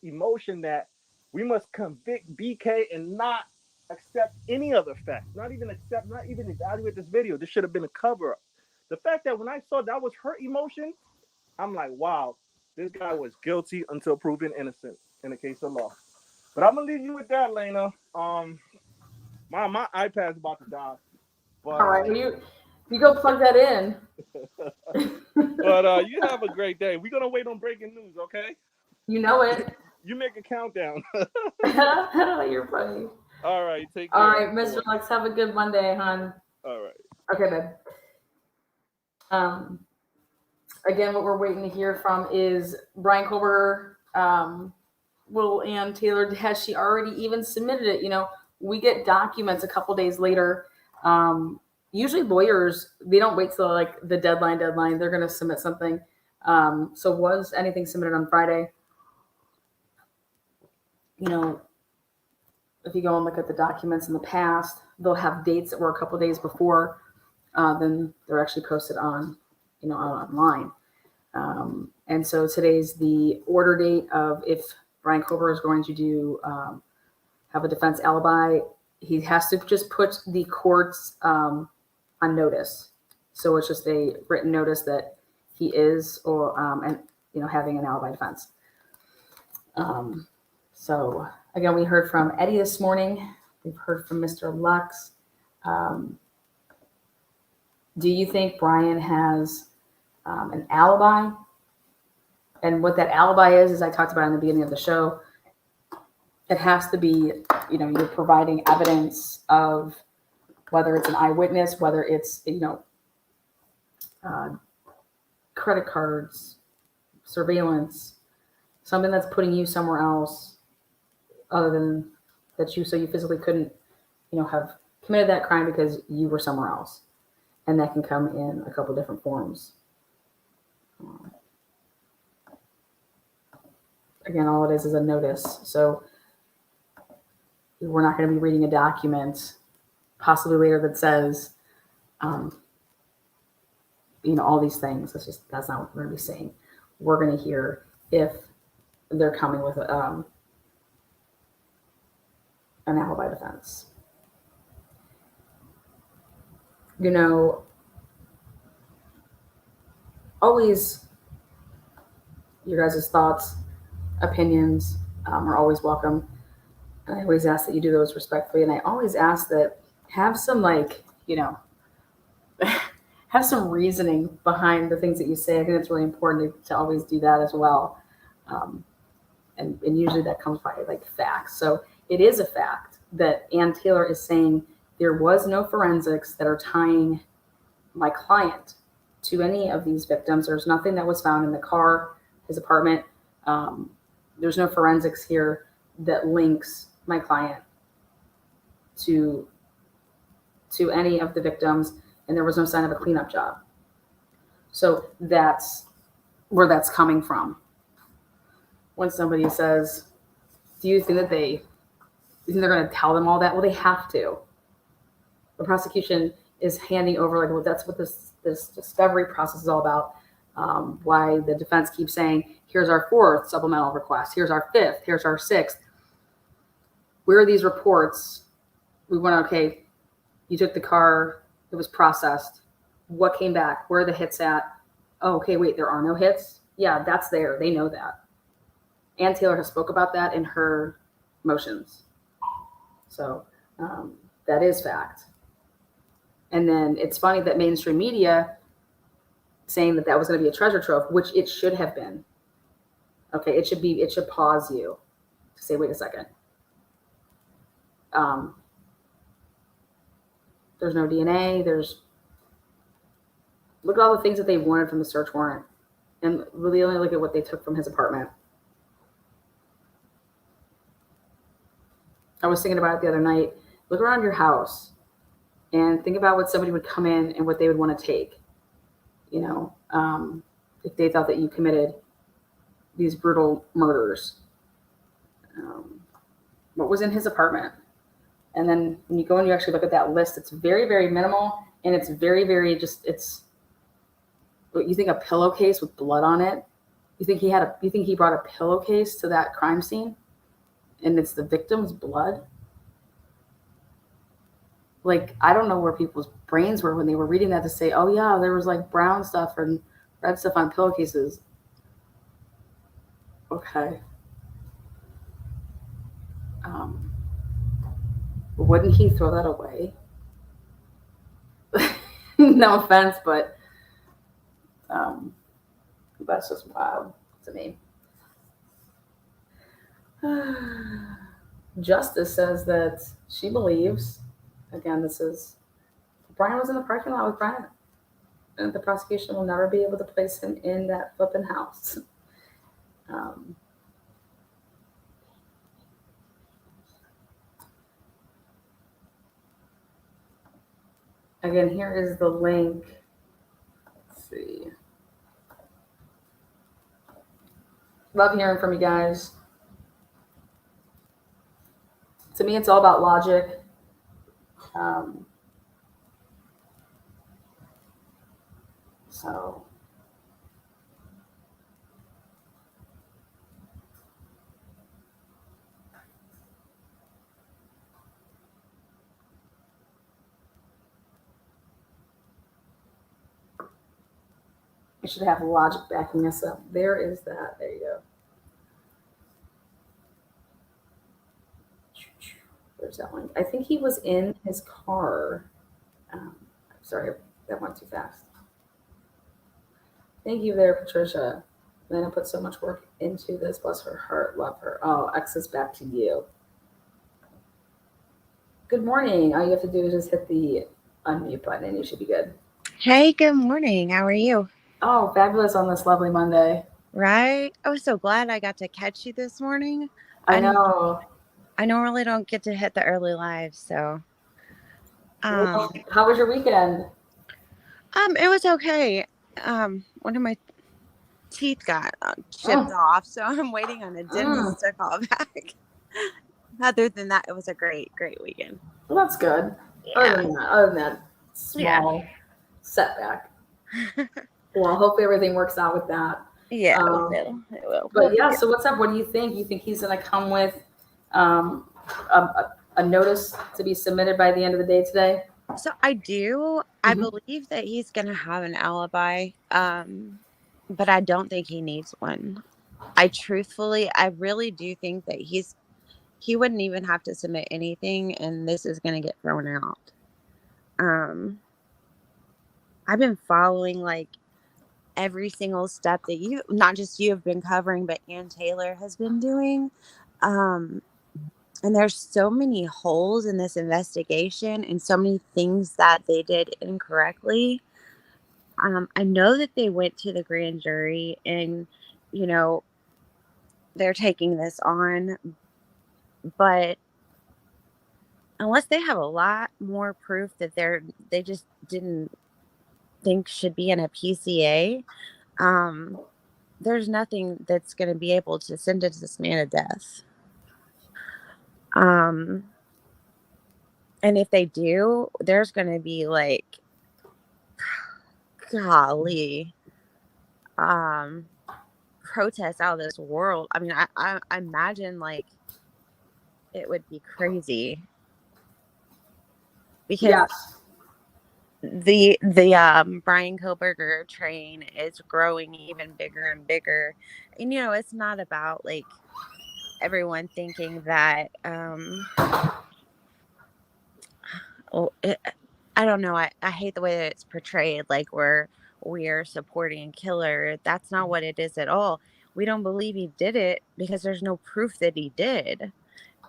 emotion that we must convict BK and not accept any other facts. Not even evaluate this video. This should have been a cover up. The fact that when I saw that was her emotion, I'm like, wow, this guy was guilty until proven innocent in the case of law. But I'm gonna leave you with that, Lena. My iPad's about to die. But, all right, you go plug that in. But you have a great day. We're gonna wait on breaking news, okay? You know it. You make a countdown. You're funny. All right, take care. All right, Mr. Lex, have a good Monday, hon. All right. Okay, babe. Again, what we're waiting to hear from is Bryan Kohberger. Will Ann Taylor, has she already even submitted it? You know, we get documents a couple days later. Usually lawyers, they don't wait till like the deadline. They're going to submit something. So was anything submitted on Friday? You know, if you go and look at the documents in the past, they'll have dates that were a couple days before. Then they're actually posted on, online. And so today's the order date of if Bryan Kohberger is going to do have a defense alibi. He has to just put the courts on notice. So it's just a written notice that he is having an alibi defense. So again, we heard from Eddie this morning. We've heard from Mr. Lux. Do you think Bryan has an alibi? And what that alibi is I talked about in the beginning of the show. It has to be, you're providing evidence of whether it's an eyewitness, whether it's, credit cards, surveillance, something that's putting you somewhere else other than that so you physically couldn't, have committed that crime because you were somewhere else. And that can come in a couple different forms. Again, all it is a notice. So we're not going to be reading a document possibly later that says, all these things. That's not what we're going to be saying. We're going to hear if they're coming with an alibi defense. Always your guys' thoughts, opinions are always welcome. And I always ask that you do those respectfully. And I always ask that have some have some reasoning behind the things that you say. I think it's really important to always do that as well. And usually that comes by facts. So it is a fact that Ann Taylor is saying there was no forensics that are tying my client to any of these victims. There's nothing that was found in the car, his apartment. There's no forensics here that links my client to any of the victims, and there was no sign of a cleanup job. So that's where that's coming from. When somebody says, do you think that they're going to tell them all that? Well, they have to. The prosecution is handing over, that's what this discovery process is all about. Why the defense keeps saying, here's our 4th supplemental request, here's our 5th, here's our 6th. Where are these reports? We went, okay, you took the car, it was processed. What came back? Where are the hits at? Oh, okay, wait, there are no hits? Yeah, that's there. They know that. Ann Taylor has spoke about that in her motions. So that is fact. And then it's funny that mainstream media saying that was going to be a treasure trove, which it should have been. Okay, it should pause you to say, wait a second. There's no DNA. Look at all the things that they wanted from the search warrant, and really only look at what they took from his apartment. I was thinking about it the other night. Look around your house and think about what somebody would come in and what they would want to take. If they thought that you committed these brutal murders. What was in his apartment? And then when you go and you actually look at that list, it's very, very minimal, and it's very, very you think a pillowcase with blood on it? You think he brought a pillowcase to that crime scene? And it's the victim's blood? Like, I don't know where people's brains were when they were reading that to say, oh yeah, there was like brown stuff and red stuff on pillowcases. Okay. Wouldn't he throw that away? No offense, but that's just wild to me. Justice says that she believes, again, Bryan was in the parking lot with Bryan, and the prosecution will never be able to place him in that flipping house. Again, here is the link. Let's see. Love hearing from you guys. To me, it's all about logic. So we should have logic backing us up. There is that. There you go. There's that one. I think he was in his car. Sorry, that went too fast. Thank you there, Patricia. Lana put so much work into this. Bless her heart. Love her. Oh, X is back to you. Good morning. All you have to do is just hit the unmute button and you should be good. Hey, good morning. How are you? Oh, fabulous on this lovely Monday. Right? I was so glad I got to catch you this morning. I know. I normally don't get to hit the early live, so. How was your weekend? It was okay. One of my teeth got chipped off, so I'm waiting on a dentist to call back. Other than that, it was a great weekend. Well, that's good. Yeah. Other than that small setback. Well, hopefully everything works out with that. Yeah, it will. But yeah, so what's up? What do you think? You think he's going to come with a notice to be submitted by the end of the day today? So I do. I believe that he's going to have an alibi, but I don't think he needs one. I really do think that he wouldn't even have to submit anything, and this is going to get thrown out. I've been following like every single step that not just you have been covering, but Ann Taylor has been doing. And there's so many holes in this investigation and so many things that they did incorrectly. I know that they went to the grand jury and, they're taking this on, but unless they have a lot more proof that they just didn't think should be in a PCA, there's nothing that's going to be able to sentence this man to death. And if they do, there's going to be like, golly, protests out of this world. I mean, I imagine like it would be crazy because the Bryan Kohberger train is growing even bigger and bigger. And, it's not about like everyone thinking that, I don't know. I hate the way that it's portrayed. Like we're we're supporting a killer. That's not what it is at all. We don't believe he did it because there's no proof that he did.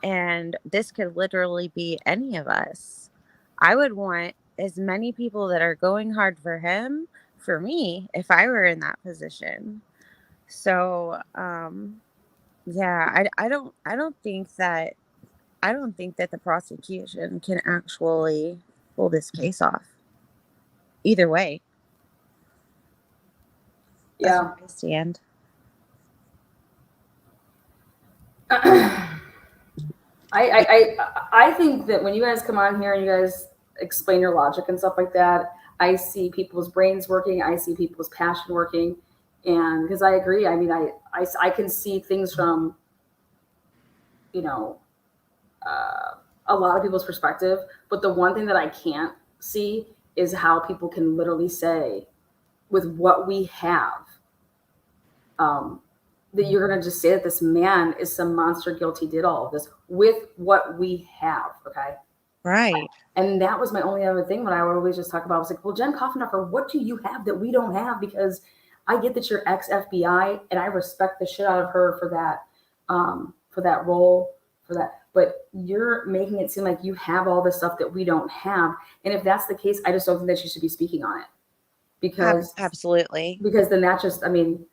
And this could literally be any of us. I would want as many people that are going hard for him for me if I were in that position. So, yeah, I don't think that the prosecution can actually pull this case off. Either way. That's Yeah. where I stand. I think that when you guys come on here and you guys explain your logic and stuff like that, I see people's brains working. I see people's passion working. And because I agree, I mean, I can see things from, you know, a lot of people's perspective. But the one thing that I can't see is how people can literally say, with what we have, that you're going to just say that this man is some monster guilty, did all of this with what we have. Okay. Right. And that was my only other thing when I would always just talk about, I was like, well, Jen Coffendorfer, what do you have that we don't have? Because I get that you're ex-FBI and I respect the shit out of her for that role, for that. But you're making it seem like you have all this stuff that we don't have. And if that's the case, I just don't think that you should be speaking on it. Because absolutely. Because then that just, I mean,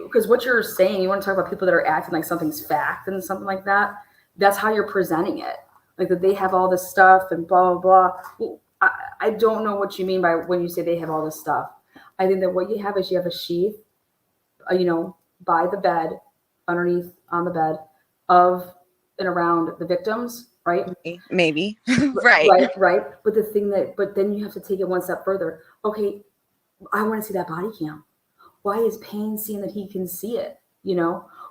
because what you're saying, you want to talk about people that are acting like something's fact and something like that. That's how you're presenting it. Like that they have all this stuff and blah, blah, blah. Well, I don't know what you mean by when you say they have all this stuff. I think that what you have is you have a sheath, by the bed, underneath on the bed of and around the victims, right? Maybe. Right. Right. But then you have to take it one step further. Okay, I want to see that body cam. Why is Payne seeing that he can see it?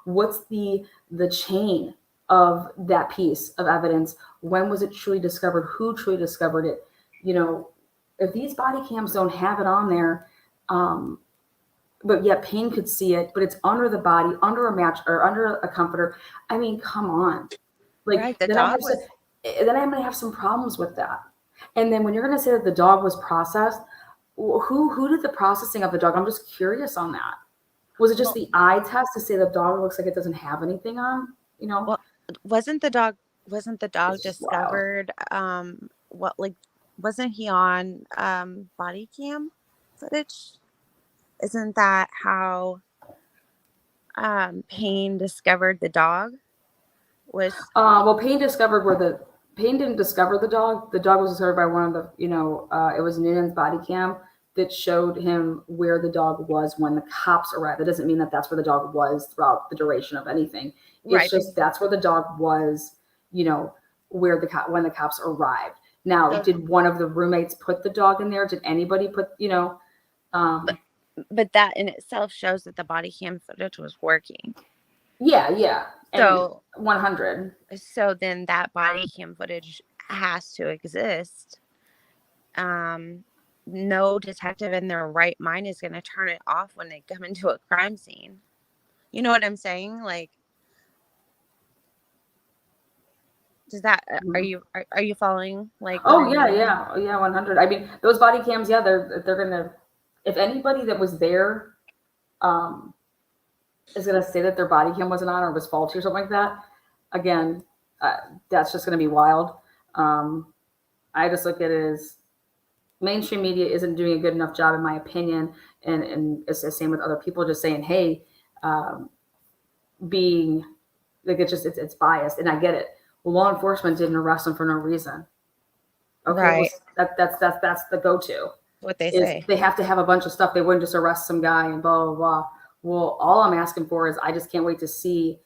What's the chain of that piece of evidence? When was it truly discovered? Who truly discovered it? If these body cams don't have it on there, but yet Payne could see it, but it's under the body, under a match or under a comforter. I mean, come on. Like right, then I'm going to have some problems with that. And then when you're going to say that the dog was processed, who did the processing of the dog? I'm just curious on that. Was it just the eye test to say the dog looks like it doesn't have anything on? Well, wasn't the dog It's discovered? Wasn't he on body cam footage? Isn't that how Payne discovered the dog? Payne discovered Payne didn't discover the dog. The dog was discovered by one of the, it was Noonan's body cam that showed him where the dog was when the cops arrived. That doesn't mean that that's where the dog was throughout the duration of anything. It's just that's where the dog was, when the cops arrived. Now, did one of the roommates put the dog in there? Did anybody put, But that in itself shows that the body cam footage was working. Yeah. So 100. So then that body cam footage has to exist. No detective in their right mind is going to turn it off when they come into a crime scene. You know what I'm saying? Like, does that are you following? Like, oh yeah, 100. I mean, those body cams, they're gonna. If anybody that was there, is gonna say that their body cam wasn't on or was faulty or something like that, again, that's just gonna be wild. I just look at it as mainstream media isn't doing a good enough job, in my opinion, and it's the same with other people just saying, hey, being like it's biased, and I get it. Well, law enforcement didn't arrest him for no reason. Okay, right. Well, that's the go-to. What they say. They have to have a bunch of stuff. They wouldn't just arrest some guy and blah, blah, blah. Well, all I'm asking for is I just can't wait to see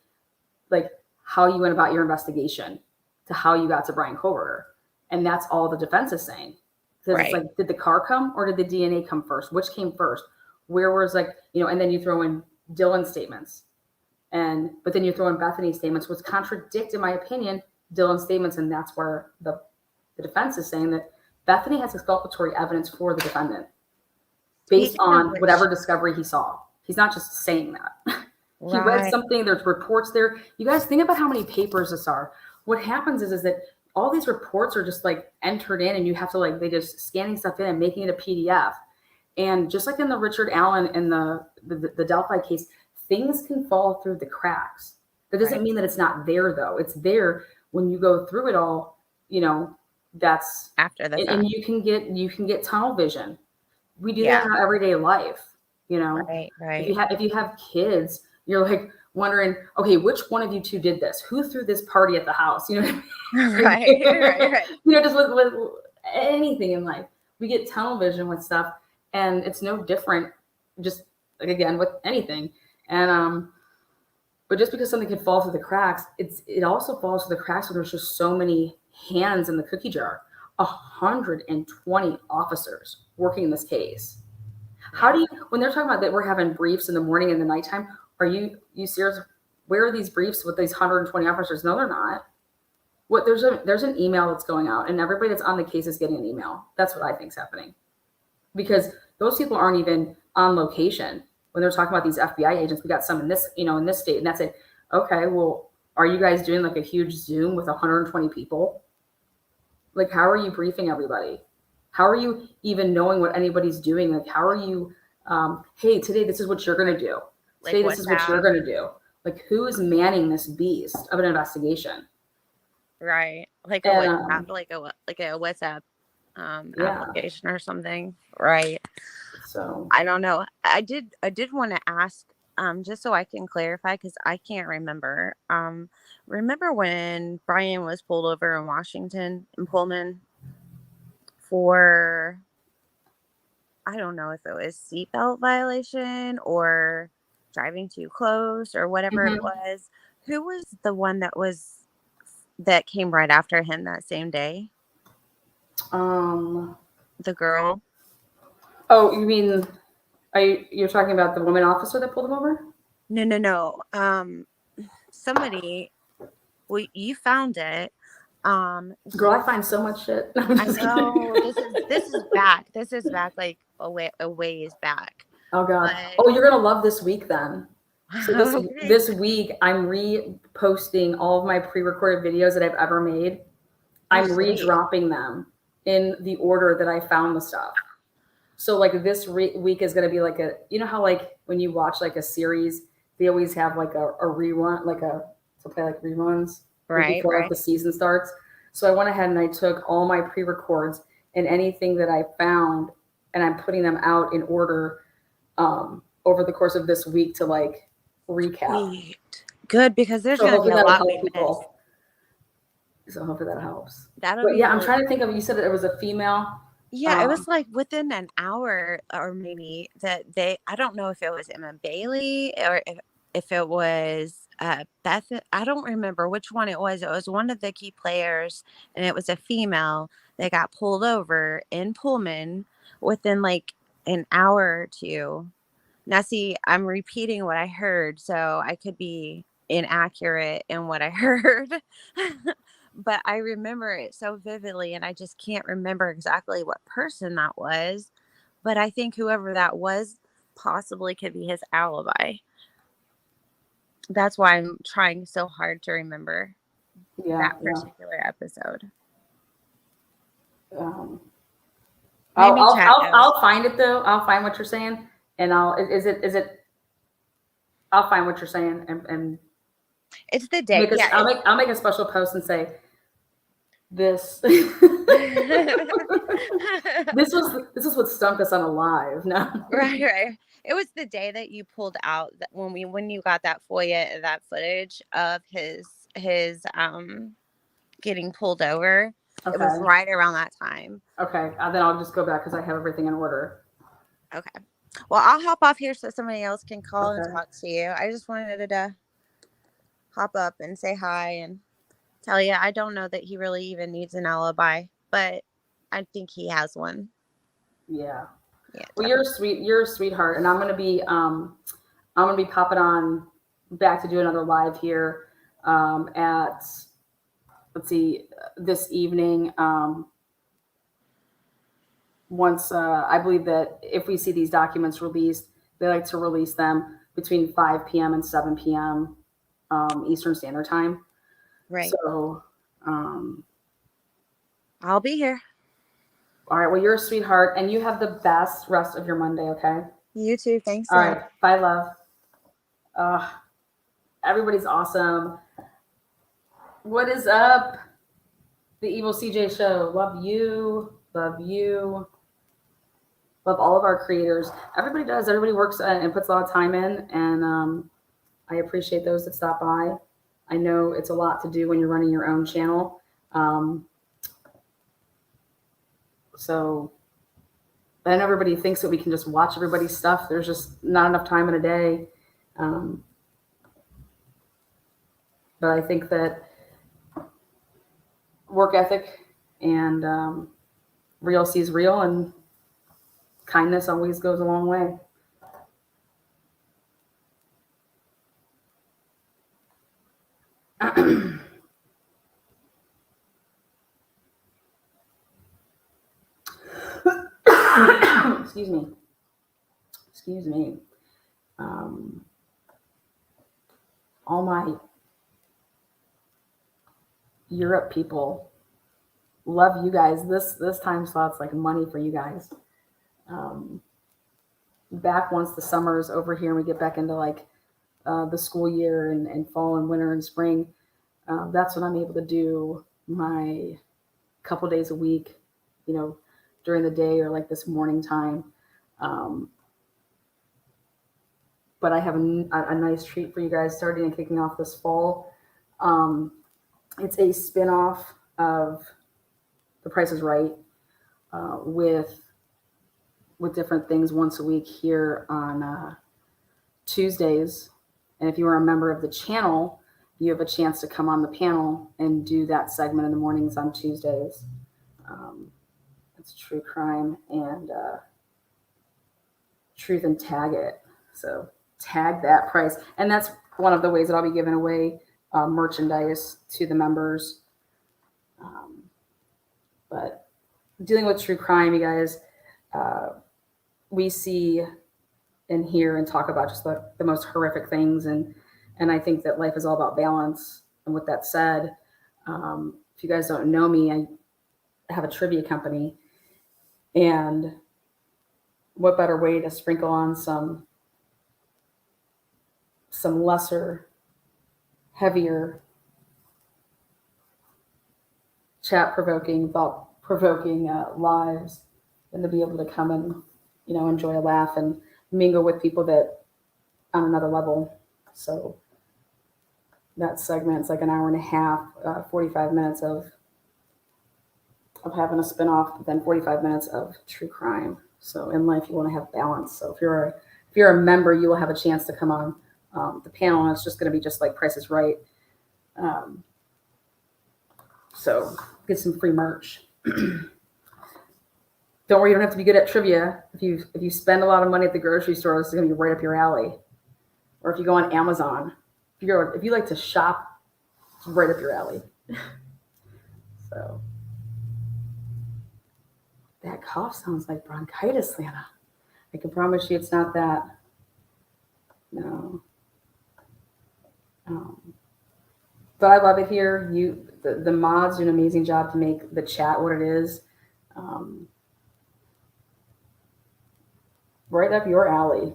like how you went about your investigation to how you got to Bryan Kohberger. And that's all the defense is saying. Right. It's like, did the car come or did the DNA come first? Which came first? Where was and then you throw in Dylan's statements. But then you throw in Bethany's statements, which contradict, in my opinion, Dylan's statements. And that's where the defense is saying that Bethany has exculpatory evidence for the defendant based on whatever discovery he saw. He's not just saying that. He read something, there's reports there. You guys think about how many papers this are. What happens is that all these reports are just like entered in and you have to they just scanning stuff in and making it a PDF. And just like in the Richard Allen and the Delphi case, things can fall through the cracks. That doesn't mean that it's not there, though. It's there when you go through it all. That's After the fact. and you can get tunnel vision. We do Yeah. that in our everyday life. Right. If you have kids, you're like wondering, okay, which one of you two did this? Who threw this party at the house? You know what I mean? Right. Just with anything in life, we get tunnel vision with stuff, and it's no different. Just like, again, with anything, and but just because something can fall through the cracks, it also falls through the cracks when there's just so many hands in the cookie jar. 120 officers working in this case. How do you, when they're talking about that we're having briefs in the morning and the nighttime, are you serious? Where are these briefs with these 120 officers? No, they're not. There's an email that's going out, and everybody that's on the case is getting an email. That's what I think is happening, because those people aren't even on location when they're talking about these FBI agents. We got some in this, in this state, and that's it. Okay, well, are you guys doing like a huge Zoom with 120 people? Like, how are you briefing everybody? How are you even knowing what anybody's doing? Like, how are you, hey, today this is what you're going to do. Today this is what you're going to do. Like, who is manning this beast of an investigation? Right. Like a WhatsApp application or something. Right. So I don't know. I did want to ask, just so I can clarify, because I can't remember. Remember when Bryan was pulled over in Washington in Pullman for, I don't know if it was seatbelt violation or driving too close or whatever it was. Who was the one that came right after him that same day? The girl. Oh, you mean, you're talking about the woman officer that pulled him over? No. Somebody. Well, you found it. Girl, I find so much shit. I know this is back. This is back like a ways back. Oh God. But, Oh, you're gonna love this week then. So this week I'm reposting all of my pre-recorded videos that I've ever made. I'm redropping them in the order that I found the stuff. So like this week is gonna be like how like when you watch like a series, they always have like a rerun, to play like reruns before like the season starts. So I went ahead and I took all my pre-records and anything that I found, and I'm putting them out in order over the course of this week to like recap. Sweet. Good, because there's going to be a lot we missed. So hopefully that helps. I'm trying to think of, you said that it was a female. Yeah, it was like within an hour or maybe that I don't know if it was Emma Bailey or if it was Beth. I don't remember which one it was. It was one of the key players, and it was a female that got pulled over in Pullman within like an hour or two. Now, see, I'm repeating what I heard, so I could be inaccurate in what I heard. But I remember it so vividly, and I just can't remember exactly what person that was. But I think whoever that was possibly could be his alibi. That's why I'm trying so hard to remember that particular episode. I'll find it though. I'll find what you're saying, and I'll find what you're saying, and it's the day. I'll make a special post and say this. This is what stumped us on Alive. No, right. It was the day that you pulled out that when you got that FOIA, that footage of his getting pulled over. Okay. It was right around that time. Okay, then I'll just go back because I have everything in order. Okay. Well, I'll hop off here so somebody else can call and talk to you. I just wanted to hop up and say hi and tell you I don't know that he really even needs an alibi, but I think he has one. Yeah. Well, you're a sweetheart, and I'm gonna be popping on back to do another live here at, let's see, this evening. Once I believe that if we see these documents released, they like to release them between 5 p.m. and 7 p.m. Eastern Standard Time. Right. So I'll be here. All right. Well, you're a sweetheart, and you have the best rest of your Monday. Okay. You too. Thanks. All Sam. right. Bye, love. Everybody's awesome. What is up? The Evil CJ Show. Love you. Love you. Love all of our creators. Everybody does. Everybody works and puts a lot of time in, and I appreciate those that stop by. I know it's a lot to do when you're running your own channel. So then everybody thinks that we can just watch everybody's stuff. There's just not enough time in a day. But I think that work ethic and real sees real, and kindness always goes a long way. Excuse me. Excuse me. All my Europe people, love you guys. This time slot's like money for you guys. Back once the summer is over here and we get back into like the school year and fall and winter and spring, that's when I'm able to do my couple days a week, you know, during the day or like this morning time. But I have a nice treat for you guys starting and kicking off this fall. It's a spin-off of The Price is Right, with different things once a week here on Tuesdays. And if you are a member of the channel, you have a chance to come on the panel and do that segment in the mornings on Tuesdays. It's true crime and truth and tag it. So tag that price. And that's one of the ways that I'll be giving away merchandise to the members. But dealing with true crime, you guys, we see and hear and talk about just the most horrific things. And I think that life is all about balance. And with that said, if you guys don't know me, I have a trivia company. And what better way to sprinkle on some lesser, heavier, chat-provoking, thought-provoking lives than to be able to come and, you know, enjoy a laugh and mingle with people that on another level. So that segment's like an hour and a half, 45 minutes of having a spinoff, but then 45 minutes of true crime. So in life, you want to have balance. So if you're a member, you will have a chance to come on the panel, and it's just going to be just like Price is Right. So get some free merch. Don't worry, you don't have to be good at trivia. If you spend a lot of money at the grocery store, this is going to be right up your alley. Or if you go on Amazon, if you like to shop, it's right up your alley. So that cough sounds like bronchitis, Lana. I can promise you it's not that. No. But I love it here. The mods do an amazing job to make the chat what it is. Right up your alley.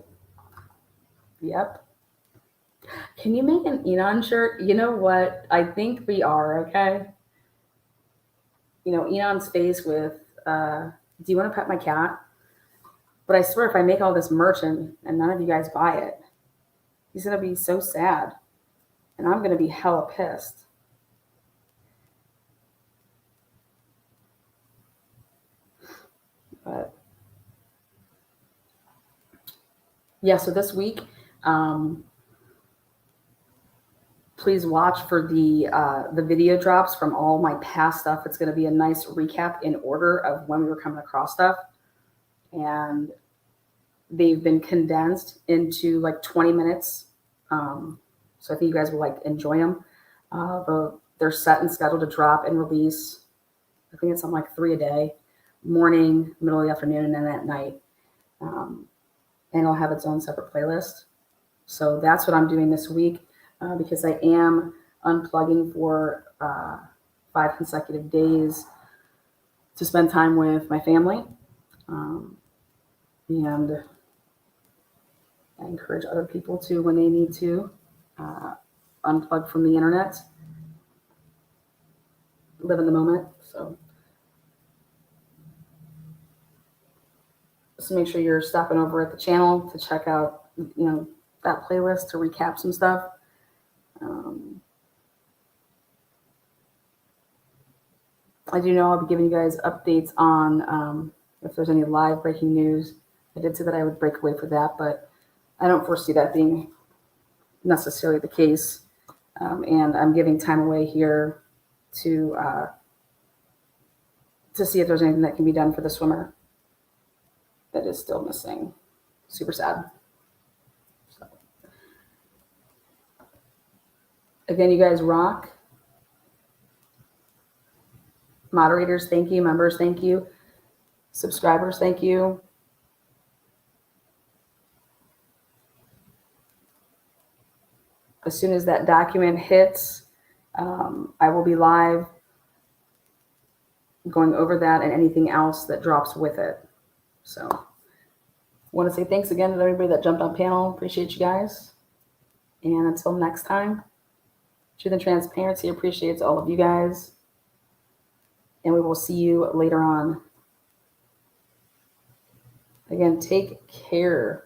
Yep. Can you make an Enon shirt? You know what? I think we are, okay? You know, Enon's face with, do you want to pet my cat? But I swear if I make all this merch and none of you guys buy it, he's going to be so sad. And I'm going to be hella pissed. But yeah, so this week, please watch for the video drops from all my past stuff. It's going to be a nice recap in order of when we were coming across stuff. And they've been condensed into like 20 minutes. So I think you guys will like enjoy them. They're set and scheduled to drop and release. I think it's on like 3 a day, morning, middle of the afternoon, and then at night. And it'll have its own separate playlist. So that's what I'm doing this week because I am unplugging for 5 consecutive days to spend time with my family. And I encourage other people to, when they need to, unplug from the internet, live in the moment. So just make sure you're stopping over at the channel to check out, that playlist to recap some stuff. I do know I'll be giving you guys updates on if there's any live breaking news. I did say that I would break away for that, but I don't foresee that being necessarily the case. And I'm giving time away here to see if there's anything that can be done for the swimmer that is still missing. Super sad. So. Again, you guys rock. Moderators, thank you. Members, thank you. Subscribers, thank you. As soon as that document hits, I will be live going over that and anything else that drops with it. So I want to say thanks again to everybody that jumped on panel. Appreciate you guys. And until next time, Truth and Transparency appreciates all of you guys. And we will see you later on. Again, take care.